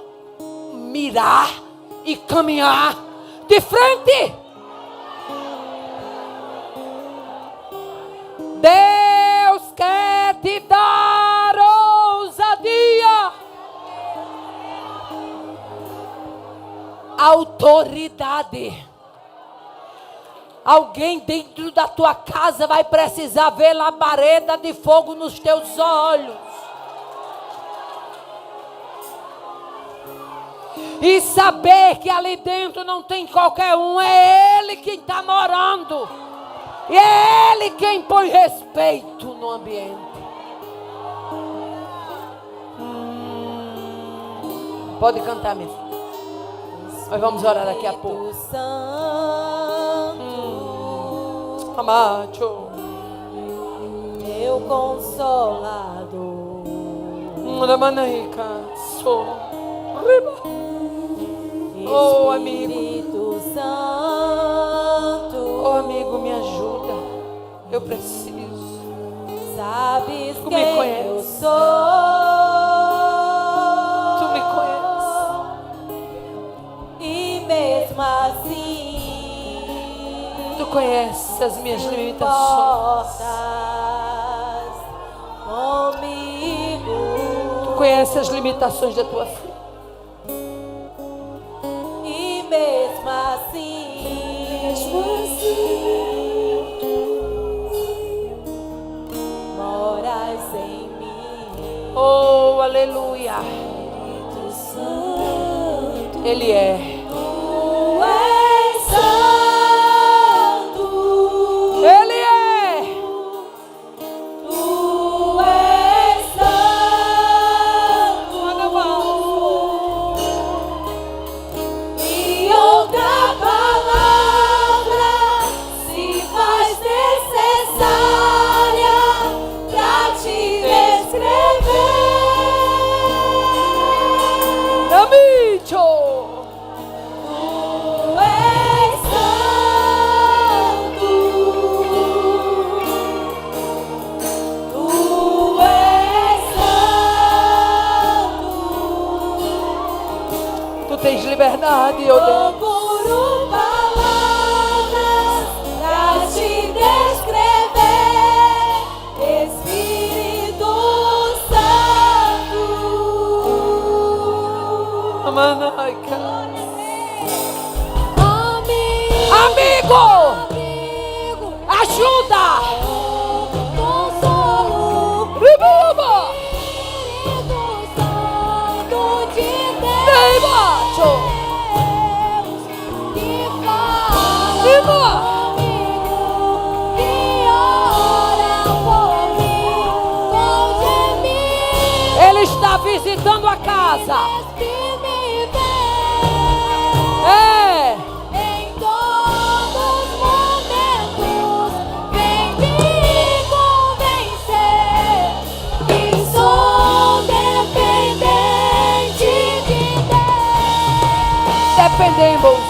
mirar e caminhar de frente. Deus quer te dar ousadia, autoridade. Alguém dentro da tua casa vai precisar ver labareda de fogo nos teus olhos. E saber que ali dentro não tem qualquer um, é Ele quem está morando. E é Ele quem põe respeito no ambiente. Pode cantar, minha filha. Nós vamos orar daqui a pouco. Amacho, meu consolador, oh amigo, Espírito Santo, oh amigo, me ajuda, eu preciso. sabes Tu me quem conheces. eu sou, Tu me conheces, e mesmo assim Tu conheces as minhas limitações. importas comigo. Tu conheces as limitações da tua filha. E mesmo assim, moras em mim, Oh, aleluia. Espírito Santo. Ele é. Tu és santo. Ele é. Tu és santo. E outra palavra se faz necessária pra te descrever. Amicho. Tu és santo. Tu és santo. Tu tens liberdade, ó Deus. Procuro palavras pra te descrever, Espírito Santo. Amanai, cara. Amigo, Amigo, ajuda. consolo, Ribuba. Espírito Santo de Deus. Dei baixo. Que fala Riba. comigo, que ora por mim, com gemidos Ele está visitando a casa. que me É. vê em todos os momentos, vem me convencer que sou dependente de Deus. Dependemos.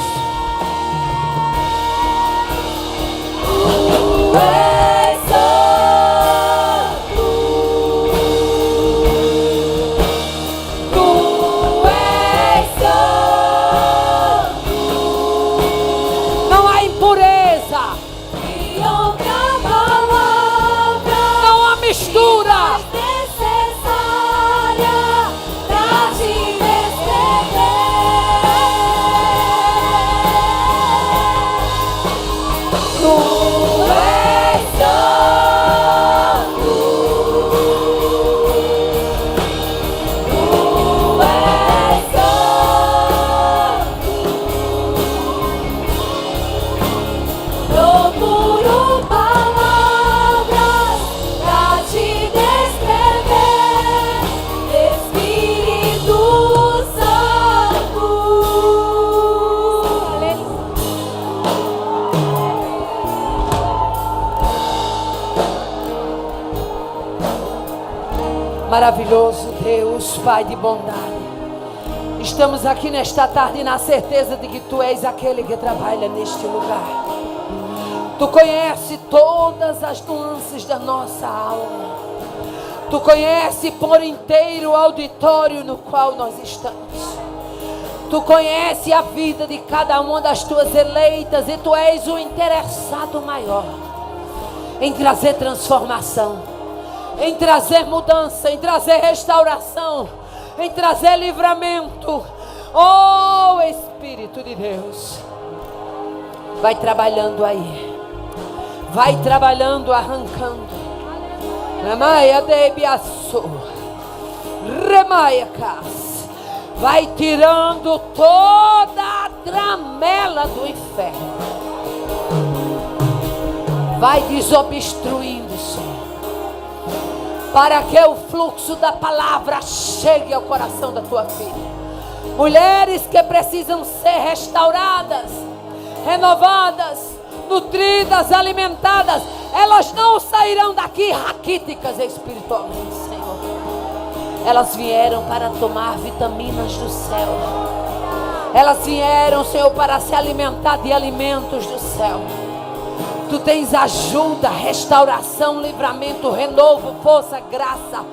Tu és santo. Tu és santo. Não há impureza. E outra palavra Não há mistura. necessária pra te descrever. Tu és santo. Tu és santo. Procuro palavras pra te descrever, Espírito Santo. Maravilhoso Deus, Pai de bondade. Estamos aqui nesta tarde na certeza de que Tu és aquele que trabalha neste lugar. Tu conhece todas as nuances da nossa alma. Tu conhece por inteiro o auditório no qual nós estamos. Tu conhece a vida de cada uma das Tuas eleitas e Tu és o interessado maior em trazer transformação, em trazer mudança, em trazer restauração, em trazer livramento. Oh Espírito de Deus, vai trabalhando aí, vai trabalhando, arrancando. Remaia debiaçu, remaia cas, vai tirando toda a tramela do inferno, vai desobstruindo, Senhor, para que o fluxo da palavra chegue ao coração da tua filha. Mulheres que precisam ser restauradas, renovadas, nutridas, alimentadas, elas não sairão daqui raquíticas espiritualmente, Senhor. Elas vieram para tomar vitaminas do céu. Elas vieram, Senhor, para se alimentar de alimentos do céu. Tu tens ajuda, restauração, livramento, renovo, força, graça,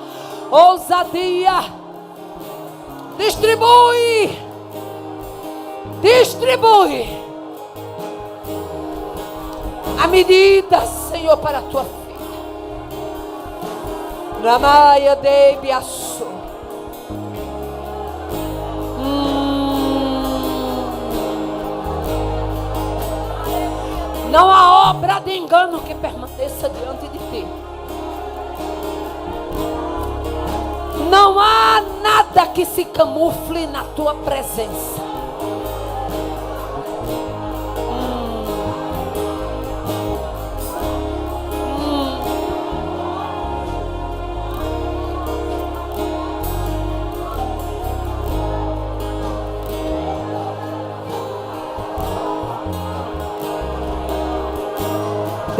ousadia. Distribui. Distribui a medida, Senhor, para a tua filha. Ramaia de Biaçu. Não há obra de engano que permaneça diante de ti. Não há nada que se camufle na tua presença.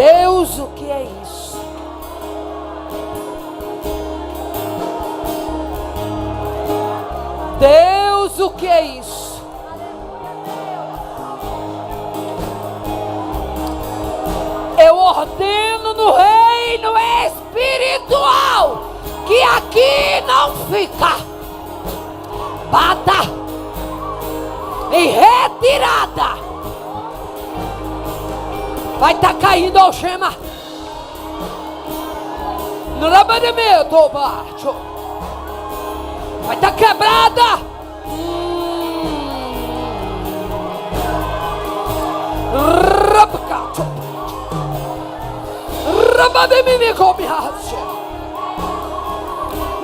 Deus, o que é isso? Deus, o que é isso? Eu ordeno no reino espiritual que aqui não fica. Bata em retirada. Vai estar caindo algema. No labanamento baixo. Vai estar quebrada. Rabacacho. Rabademine come hasse.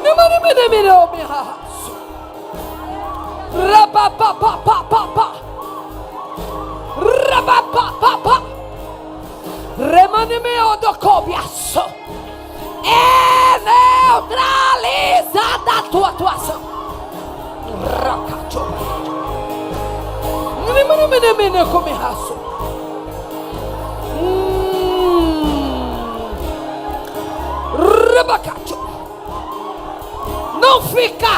Nemane me hasse. Rabapapapapapa. Rabapapapa. Remane-me do cobiaço. É neutralizada a tua atuação. Racacho. Nemane come hasse. Rabacacho. Não fica.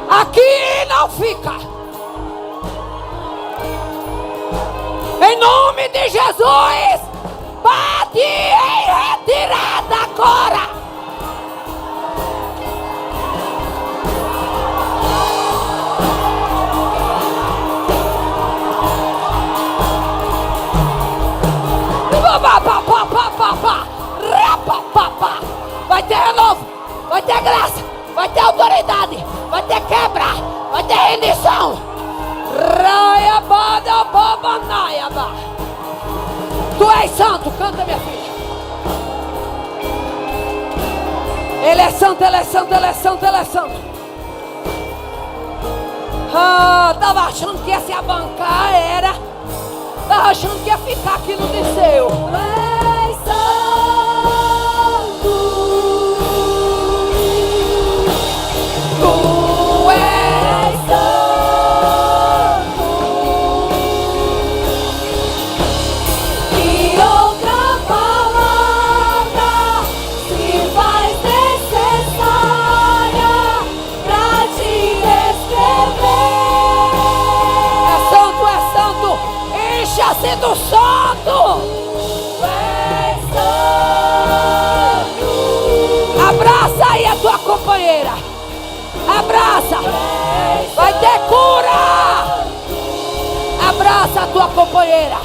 Aqui não fica. Em nome de Jesus, bate em retirada agora. Vai ter renovo, vai ter graça, vai ter autoridade, vai ter quebra, vai ter rendição. Tu és santo, canta, minha filha. Ele é santo, ele é santo, ele é santo, ele é santo. Tava achando que ia se abancar, era. Tava achando que ia ficar aqui no Liceu. És santo. Tu és santo. E outra palavra se faz necessária pra te descrever. É santo, encha-se do santo. És santo. Abraça aí a tua companheira. Abraça. Vai ter cura. Abraça a tua companheira.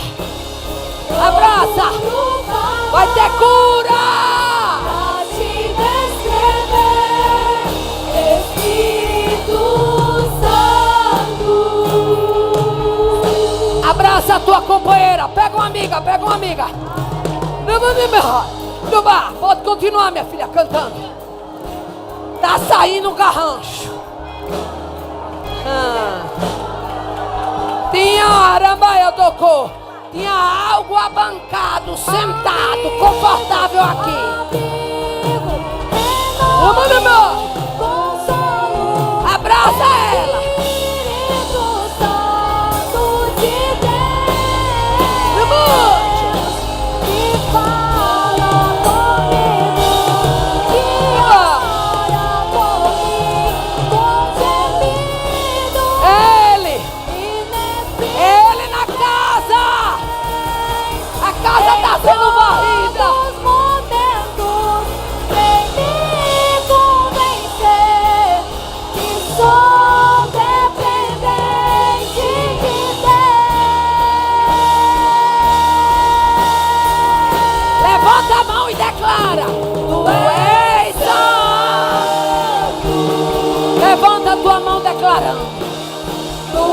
Abraça. Vai ter cura. Pra te descrever, Espírito Santo. Abraça a tua companheira. Pega uma amiga, pega uma amiga. Pode continuar, minha filha, cantando. Tá saindo um garrancho. Tinha arambaia tocou. Tinha algo abancado, sentado, confortável aqui. Consolo, Abraça ela. Espírito Santo de Deus, que fala comigo, que ora por mim, com gemidos Ele na casa. A casa está sendo varrida. Os momentos vem me convencer que sou dependente de Deus. Levanta a mão e declara: Tu és santo. Levanta a tua mão declarando: Tu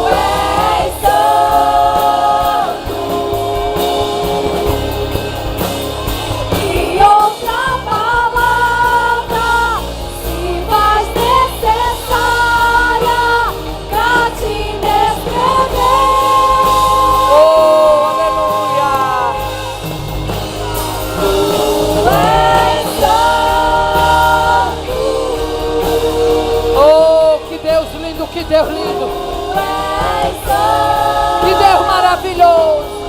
és santo. E outra palavra se faz necessária pra te descrever. Oh, aleluia. Tu és santo. Oh, que Deus lindo, que Deus lindo. Tu és santo. Que Deus maravilhoso.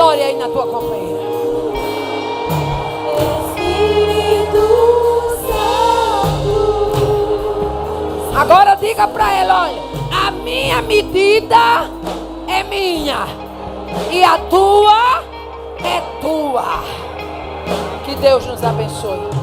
glória aí na tua companheira. Espírito Santo. Agora diga para ela, olha, a minha medida é minha e a tua é tua. Que Deus nos abençoe.